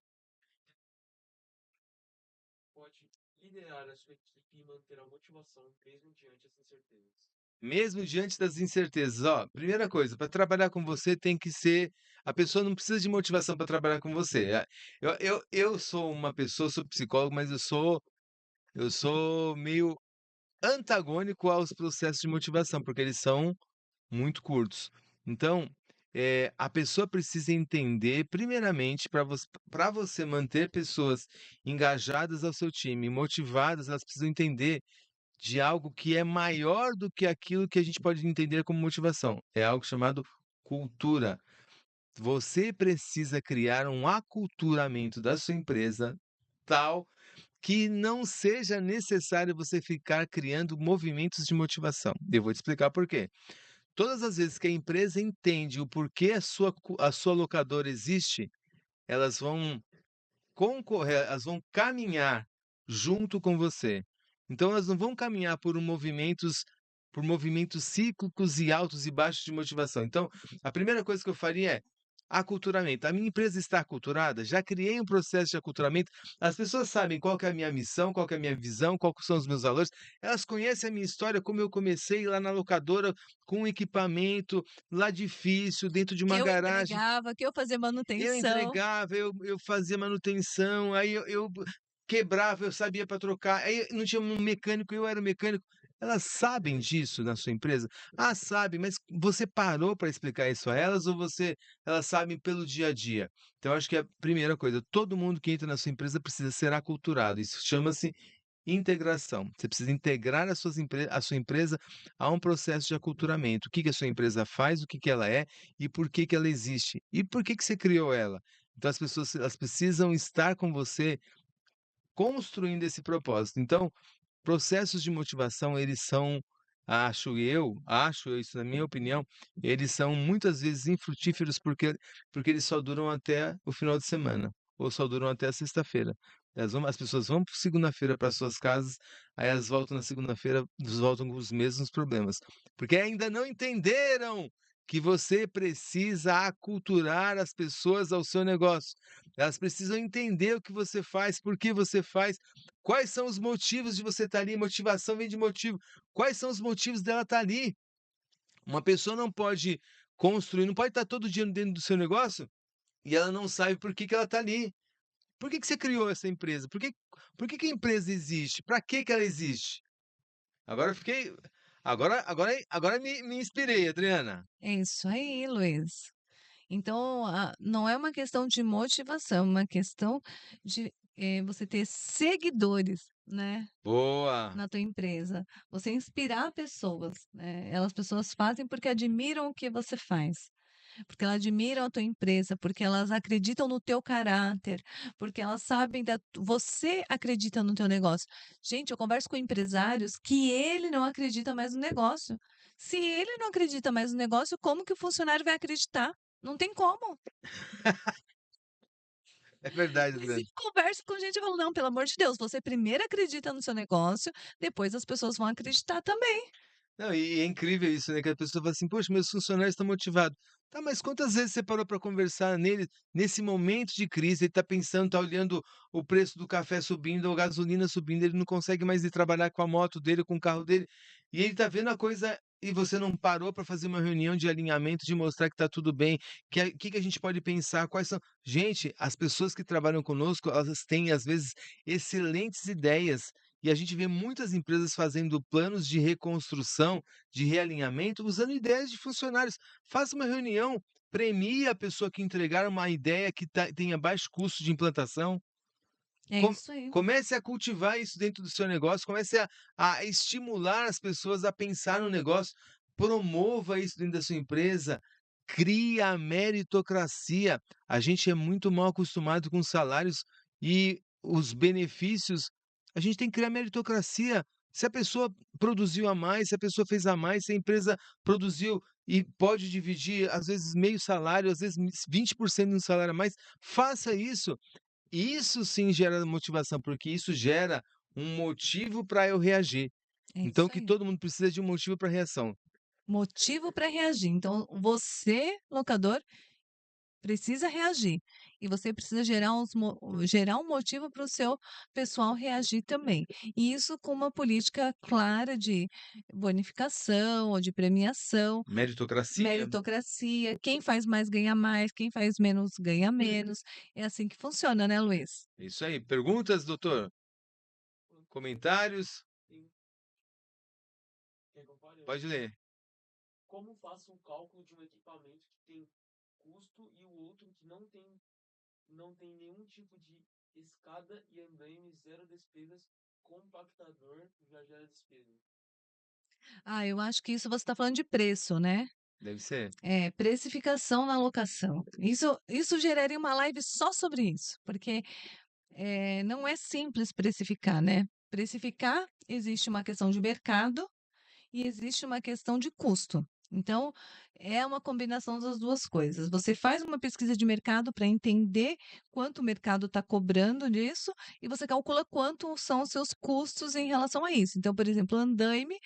Pode liderar a sua equipe e manter a motivação mesmo diante das incertezas? Mesmo diante das incertezas, ó, primeira coisa, para trabalhar com você tem que ser. A pessoa não precisa de motivação para trabalhar com você. Eu sou uma pessoa, sou psicólogo, mas eu sou meio antagônico aos processos de motivação, porque eles são muito curtos. Então, a pessoa precisa entender, primeiramente, para você manter pessoas engajadas ao seu time, motivadas, elas precisam entender de algo que é maior do que aquilo que a gente pode entender como motivação. É algo chamado cultura. Você precisa criar um aculturamento da sua empresa tal que não seja necessário você ficar criando movimentos de motivação. Eu vou te explicar por quê. Todas as vezes que a empresa entende o porquê a sua locadora existe, elas vão concorrer, elas vão caminhar junto com você. Então elas não vão caminhar por movimentos cíclicos e altos e baixos de motivação. Então, a primeira coisa que eu faria é aculturamento. A minha empresa está aculturada, já criei um processo de aculturamento. As pessoas sabem qual que é a minha missão, qual que é a minha visão, quais são os meus valores. Elas conhecem a minha história, como eu comecei lá na locadora com um equipamento lá difícil, dentro de Que uma eu garagem. entregava, que eu fazia Eu manutenção. entregava, eu fazia manutenção, aí eu quebrava, eu sabia para trocar, aí não tinha um mecânico, eu era o mecânico. Elas sabem disso na sua empresa? Ah, sabem, mas você parou para explicar isso a elas ou elas sabem pelo dia a dia? Então, acho que a primeira coisa, todo mundo que entra na sua empresa precisa ser aculturado. Isso chama-se integração. Você precisa integrar a sua empresa a um processo de aculturamento. O que a sua empresa faz, o que ela é e por que ela existe. E por que você criou ela. Então as pessoas elas precisam estar com você construindo esse propósito. Então, processos de motivação, eles são, acho eu, isso na minha opinião, eles são muitas vezes infrutíferos porque eles só duram até o final de semana, ou só duram até a sexta-feira. As pessoas vão segunda-feira para suas casas, aí elas voltam na segunda-feira, voltam com os mesmos problemas, porque ainda não entenderam que você precisa aculturar as pessoas ao seu negócio. Elas precisam entender o que você faz, por que você faz, quais são os motivos de você estar ali? Motivação vem de motivo. Quais são os motivos dela estar ali? Uma pessoa não pode construir, não pode estar todo dia dentro do seu negócio e ela não sabe por que ela está ali. Por que você criou essa empresa? Por que a empresa existe? Para que ela existe? Agora eu fiquei. Agora me inspirei, Adriana. É isso aí, Luiz. Então, não é uma questão de motivação, é uma questão de você ter seguidores, né, Boa! na tua empresa. Você inspirar pessoas, né? Elas pessoas fazem porque admiram o que você faz. Porque elas admiram a tua empresa, porque elas acreditam no teu caráter, porque elas sabem você acredita no teu negócio. Gente, eu converso com empresários que ele não acredita mais no negócio. Se ele não acredita mais no negócio, como que o funcionário vai acreditar? Não tem como. É verdade, Adriana. Inclusive, converso com gente e falo: "Não, pelo amor de Deus, você primeiro acredita no seu negócio, depois as pessoas vão acreditar também". Não, e é incrível isso, né? Que a pessoa fala assim, poxa, meus funcionários estão motivados. Tá, mas quantas vezes você parou para conversar nele nesse momento de crise? Ele tá pensando, tá olhando o preço do café subindo, a gasolina subindo, ele não consegue mais ir trabalhar com a moto dele, com o carro dele, e ele tá vendo a coisa e você não parou para fazer uma reunião de alinhamento, de mostrar que tá tudo bem, que a gente pode pensar, quais são. Gente, as pessoas que trabalham conosco, elas têm às vezes excelentes ideias. E a gente vê muitas empresas fazendo planos de reconstrução, de realinhamento, usando ideias de funcionários. Faça uma reunião, premie a pessoa que entregar uma ideia que tenha baixo custo de implantação. É Com- isso aí. Comece a cultivar isso dentro do seu negócio, comece a estimular as pessoas a pensar no negócio, promova isso dentro da sua empresa, crie a meritocracia. A gente é muito mal acostumado com salários e os benefícios. A gente tem que criar meritocracia. Se a pessoa produziu a mais, se a pessoa fez a mais, se a empresa produziu e pode dividir, às vezes, meio salário, às vezes 20% do salário a mais, faça isso. Isso sim gera motivação, porque isso gera um motivo para eu reagir. É Então isso que aí. todo mundo precisa de um motivo para reação. Motivo para reagir. Então, você, locador, precisa reagir. E você precisa gerar um motivo para o seu pessoal reagir também. E isso com uma política clara de bonificação ou de premiação, Meritocracia? meritocracia. Quem faz mais ganha mais, quem faz menos ganha menos. É assim que funciona, né, Luiz? É isso aí. Perguntas, doutor? Comentários? Sim. Quer que eu fale? Pode ler. Como faço um cálculo de um equipamento que tem custo e o outro que não tem nenhum tipo de escada e andaime, zero despesas, compactador já gera despesa. Ah, eu acho que isso você está falando de preço, né? Deve ser. É, precificação na locação. Isso geraria uma live só sobre isso, porque não é simples precificar, né? Precificar, existe uma questão de mercado e existe uma questão de custo. Então, é uma combinação das duas coisas. Você faz uma pesquisa de mercado para entender quanto o mercado está cobrando disso e você calcula quanto são os seus custos em relação a isso. Então, por exemplo, andaime,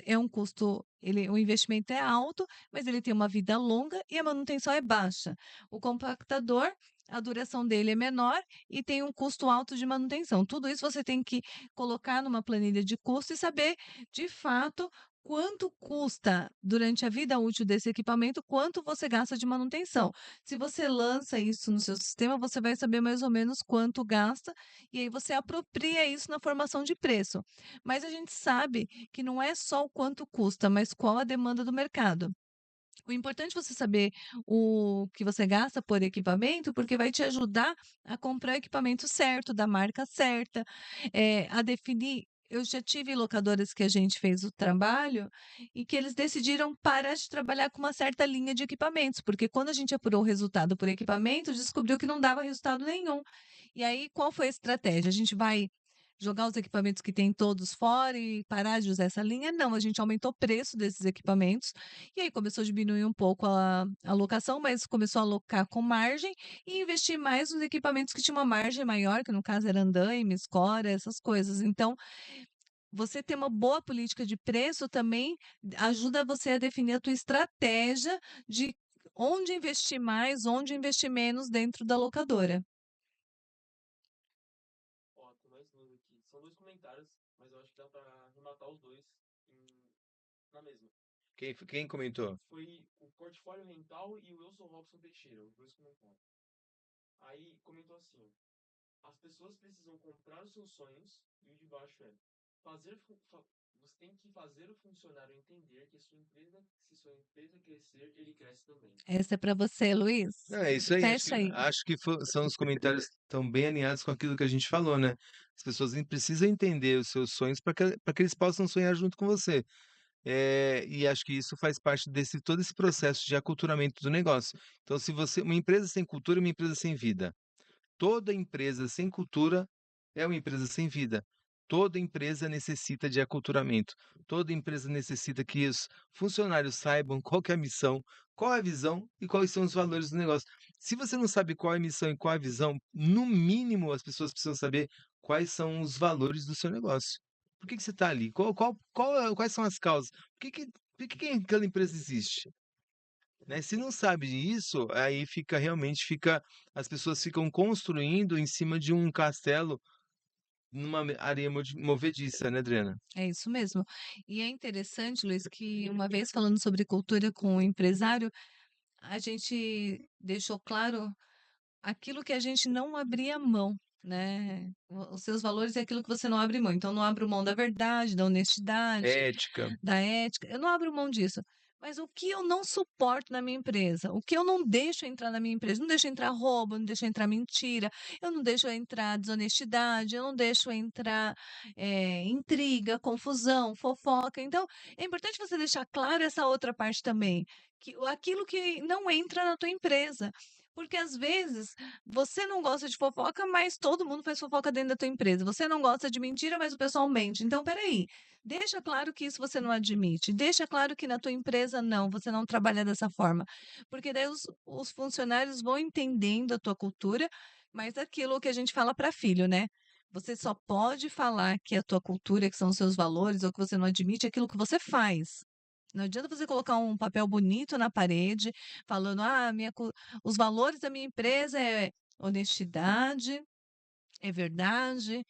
é um custo, o investimento é alto, mas ele tem uma vida longa e a manutenção é baixa. O compactador, a duração dele é menor e tem um custo alto de manutenção. Tudo isso você tem que colocar numa planilha de custo e saber de fato quanto custa durante a vida útil desse equipamento, quanto você gasta de manutenção. Se você lança isso no seu sistema, você vai saber mais ou menos quanto gasta e aí você apropria isso na formação de preço. Mas a gente sabe que não é só o quanto custa, mas qual a demanda do mercado. O importante é você saber o que você gasta por equipamento, porque vai te ajudar a comprar o equipamento certo, da marca certa, a definir. Eu já tive locadoras que a gente fez o trabalho e que eles decidiram parar de trabalhar com uma certa linha de equipamentos, porque quando a gente apurou o resultado por equipamento, descobriu que não dava resultado nenhum. E aí, qual foi a estratégia? A gente vai jogar os equipamentos que tem todos fora e parar de usar essa linha? Não, a gente aumentou o preço desses equipamentos e aí começou a diminuir um pouco a alocação, mas começou a alocar com margem e investir mais nos equipamentos que tinham uma margem maior, que no caso era andaime, escora, essas coisas. Então, você ter uma boa política de preço também ajuda você a definir a tua estratégia de onde investir mais, onde investir menos dentro da locadora. Ó, tem mais duas aqui. São dois comentários, mas eu acho que dá pra arrematar os dois na mesma. Quem comentou? Foi o Portfólio Rental e o Wilson Robson Teixeira, os dois comentaram. Aí comentou assim: as pessoas precisam comprar os seus sonhos, e o de baixo é você tem que fazer o funcionário entender que se sua empresa crescer, ele cresce também. Essa é para você, Luiz. Não, é isso aí. Fecha aí. Acho que são os comentários que estão bem alinhados com aquilo que a gente falou, né? As pessoas precisam entender os seus sonhos para que eles possam sonhar junto com você. E acho que isso faz parte desse todo esse processo de aculturamento do negócio. Então, se uma empresa sem cultura é uma empresa sem vida. Toda empresa sem cultura é uma empresa sem vida. Toda empresa necessita de aculturamento. Toda empresa necessita que os funcionários saibam qual que é a missão, qual é a visão e quais são os valores do negócio. Se você não sabe qual é a missão e qual é a visão, no mínimo as pessoas precisam saber quais são os valores do seu negócio. Por que que você está ali? Quais são as causas? Por que aquela empresa existe? Né? Se não sabe disso, aí fica, as pessoas ficam construindo em cima de um castelo numa areia movediça, né, Adriana? É isso mesmo. E é interessante, Luiz, que uma vez falando sobre cultura com o empresário, a gente deixou claro aquilo que a gente não abria mão, né? Os seus valores é aquilo que você não abre mão. Então, não abro mão da verdade, da honestidade, Ética. da ética. Eu não abro mão disso. Mas o que eu não suporto na minha empresa? O que eu não deixo entrar na minha empresa? Não deixo entrar roubo, não deixo entrar mentira, eu não deixo entrar desonestidade, eu não deixo entrar intriga, confusão, fofoca. Então, é importante você deixar claro essa outra parte também, que aquilo que não entra na tua empresa. Porque às vezes você não gosta de fofoca, mas todo mundo faz fofoca dentro da tua empresa. Você não gosta de mentira, mas o pessoal mente. Então, peraí. Deixa claro que isso você não admite. Deixa claro que na tua empresa não, você não trabalha dessa forma. Porque daí os funcionários vão entendendo a tua cultura, mas aquilo que a gente fala para filho, né? Você só pode falar que é a tua cultura, que são os seus valores, ou que você não admite aquilo que você faz. Não adianta você colocar um papel bonito na parede, falando, os valores da minha empresa é honestidade, é verdade,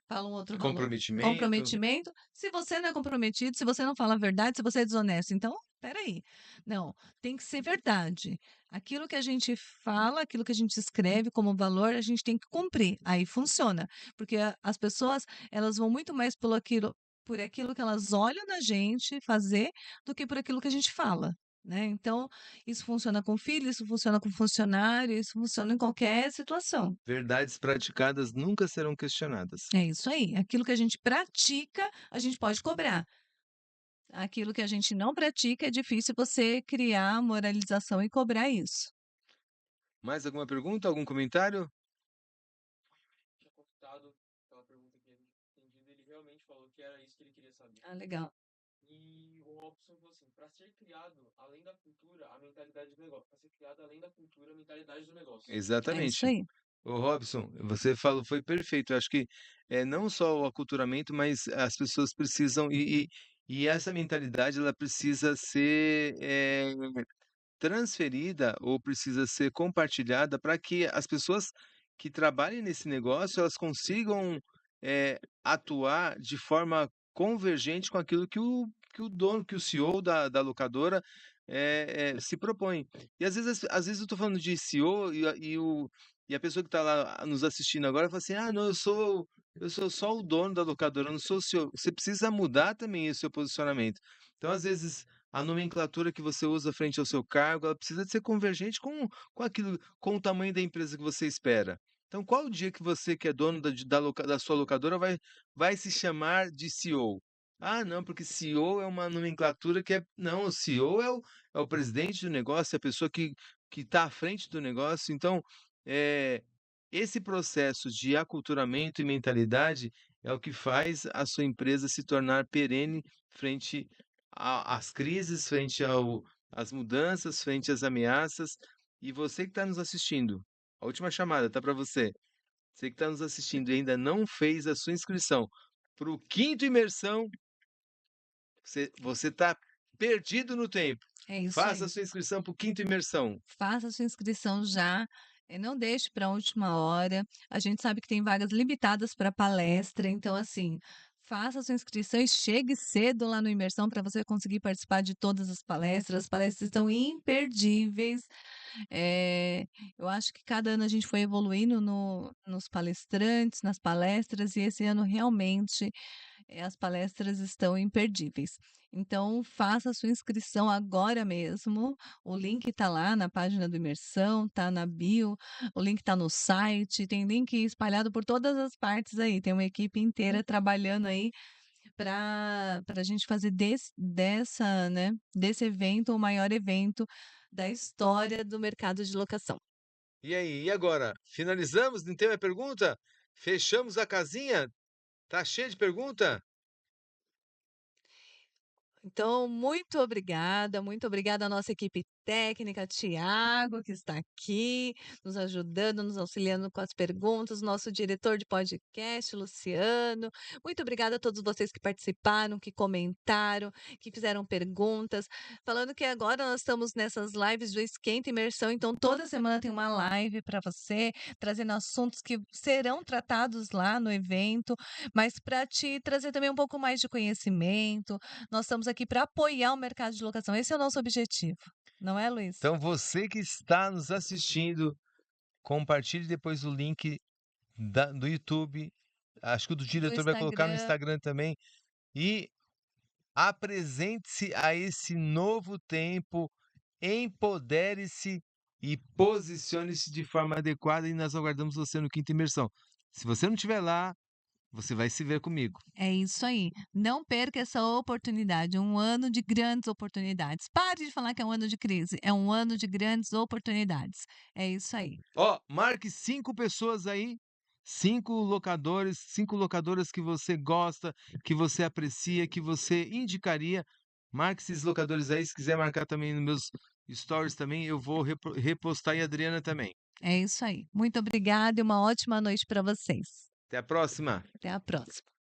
fala um outro valor, Comprometimento. comprometimento. Se você não é comprometido, se você não fala a verdade, se você é desonesto, então, peraí. Não, tem que ser verdade. Aquilo que a gente fala, aquilo que a gente escreve como valor, a gente tem que cumprir. Aí funciona. Porque as pessoas, elas vão muito mais por aquilo que elas olham na gente fazer do que por aquilo que a gente fala. Né? Então, isso funciona com filho, isso funciona com funcionário, isso funciona em qualquer situação. Verdades praticadas nunca serão questionadas. É isso aí. Aquilo que a gente pratica, a gente pode cobrar. Aquilo que a gente não pratica, é difícil você criar moralização e cobrar isso. Mais alguma pergunta? Algum comentário? Tinha consultado aquela pergunta que ele tinha entendido, ele realmente falou que era isso que ele queria saber. Ah, legal. E o Robson falou assim, para ser criado além da cultura, a mentalidade do negócio. Para ser criado além da cultura, a mentalidade do negócio. É isso Exatamente. aí. Ô Robson, você falou, foi perfeito. Eu acho que não só o aculturamento, mas as pessoas precisam, e essa mentalidade ela precisa ser transferida ou precisa ser compartilhada para que as pessoas que trabalhem nesse negócio elas consigam atuar de forma convergente com aquilo que o dono, que o CEO da locadora se propõe. E às vezes eu estou falando de CEO e a pessoa que está lá nos assistindo agora fala assim: ah, não, eu sou só o dono da locadora, eu não sou o CEO. Você precisa mudar também o seu posicionamento. Então, às vezes, a nomenclatura que você usa frente ao seu cargo, ela precisa de ser convergente com o tamanho da empresa que você espera. Então, qual o dia que você, que é dono da sua locadora, vai se chamar de CEO? Ah, não, porque CEO é uma nomenclatura que é. Não, o CEO é o presidente do negócio, é a pessoa que está à frente do negócio. Então, é, esse processo de aculturamento e mentalidade é o que faz a sua empresa se tornar perene frente às crises, frente às mudanças, frente às ameaças. E você que está nos assistindo, a última chamada tá para você. Você que está nos assistindo e ainda não fez a sua inscrição para o quinto imersão, você está perdido no tempo. É isso Faça aí. a sua inscrição para o quinto imersão. Faça a sua inscrição já. Não deixe para a última hora. A gente sabe que tem vagas limitadas para palestra, então, assim, faça a sua inscrição e chegue cedo lá no Imersão para você conseguir participar de todas as palestras. As palestras estão imperdíveis. Eu acho que cada ano a gente foi evoluindo nos palestrantes, nas palestras, e esse ano realmente as palestras estão imperdíveis. Então, faça a sua inscrição agora mesmo. O link está lá na página do Imersão, está na bio, o link está no site, tem link espalhado por todas as partes aí. Tem uma equipe inteira trabalhando aí para a gente fazer desse evento o maior evento da história do mercado de locação. E aí, e agora? Finalizamos? Não tem mais pergunta? Fechamos a casinha? Tá cheio de pergunta? Então, muito obrigada à nossa equipe técnica, Tiago, que está aqui, nos ajudando, nos auxiliando com as perguntas, nosso diretor de podcast, Luciano. Muito obrigada a todos vocês que participaram, que comentaram, que fizeram perguntas. Falando que agora nós estamos nessas lives do Esquenta Imersão, então toda semana tem uma live para você, trazendo assuntos que serão tratados lá no evento, mas para te trazer também um pouco mais de conhecimento. Nós estamos aqui para apoiar o mercado de locação. Esse é o nosso objetivo, não é, Luiz? Então, você que está nos assistindo, compartilhe depois o link do YouTube. Acho que o do Do diretor vai colocar no Instagram. Instagram também. E apresente-se a esse novo tempo, empodere-se e posicione-se de forma adequada. E nós aguardamos você no Quinta Imersão. Se você não estiver lá, você vai se ver comigo. É isso aí. Não perca essa oportunidade. Um ano de grandes oportunidades. Pare de falar que é um ano de crise. É um ano de grandes oportunidades. É isso aí. Ó, marque 5 pessoas aí, 5 locadores, 5 locadoras que você gosta, que você aprecia, que você indicaria. Marque esses locadores aí. Se quiser marcar também nos meus stories também, eu vou repostar, e a Adriana também. É isso aí. Muito obrigada e uma ótima noite para vocês. Até a próxima. Até a próxima.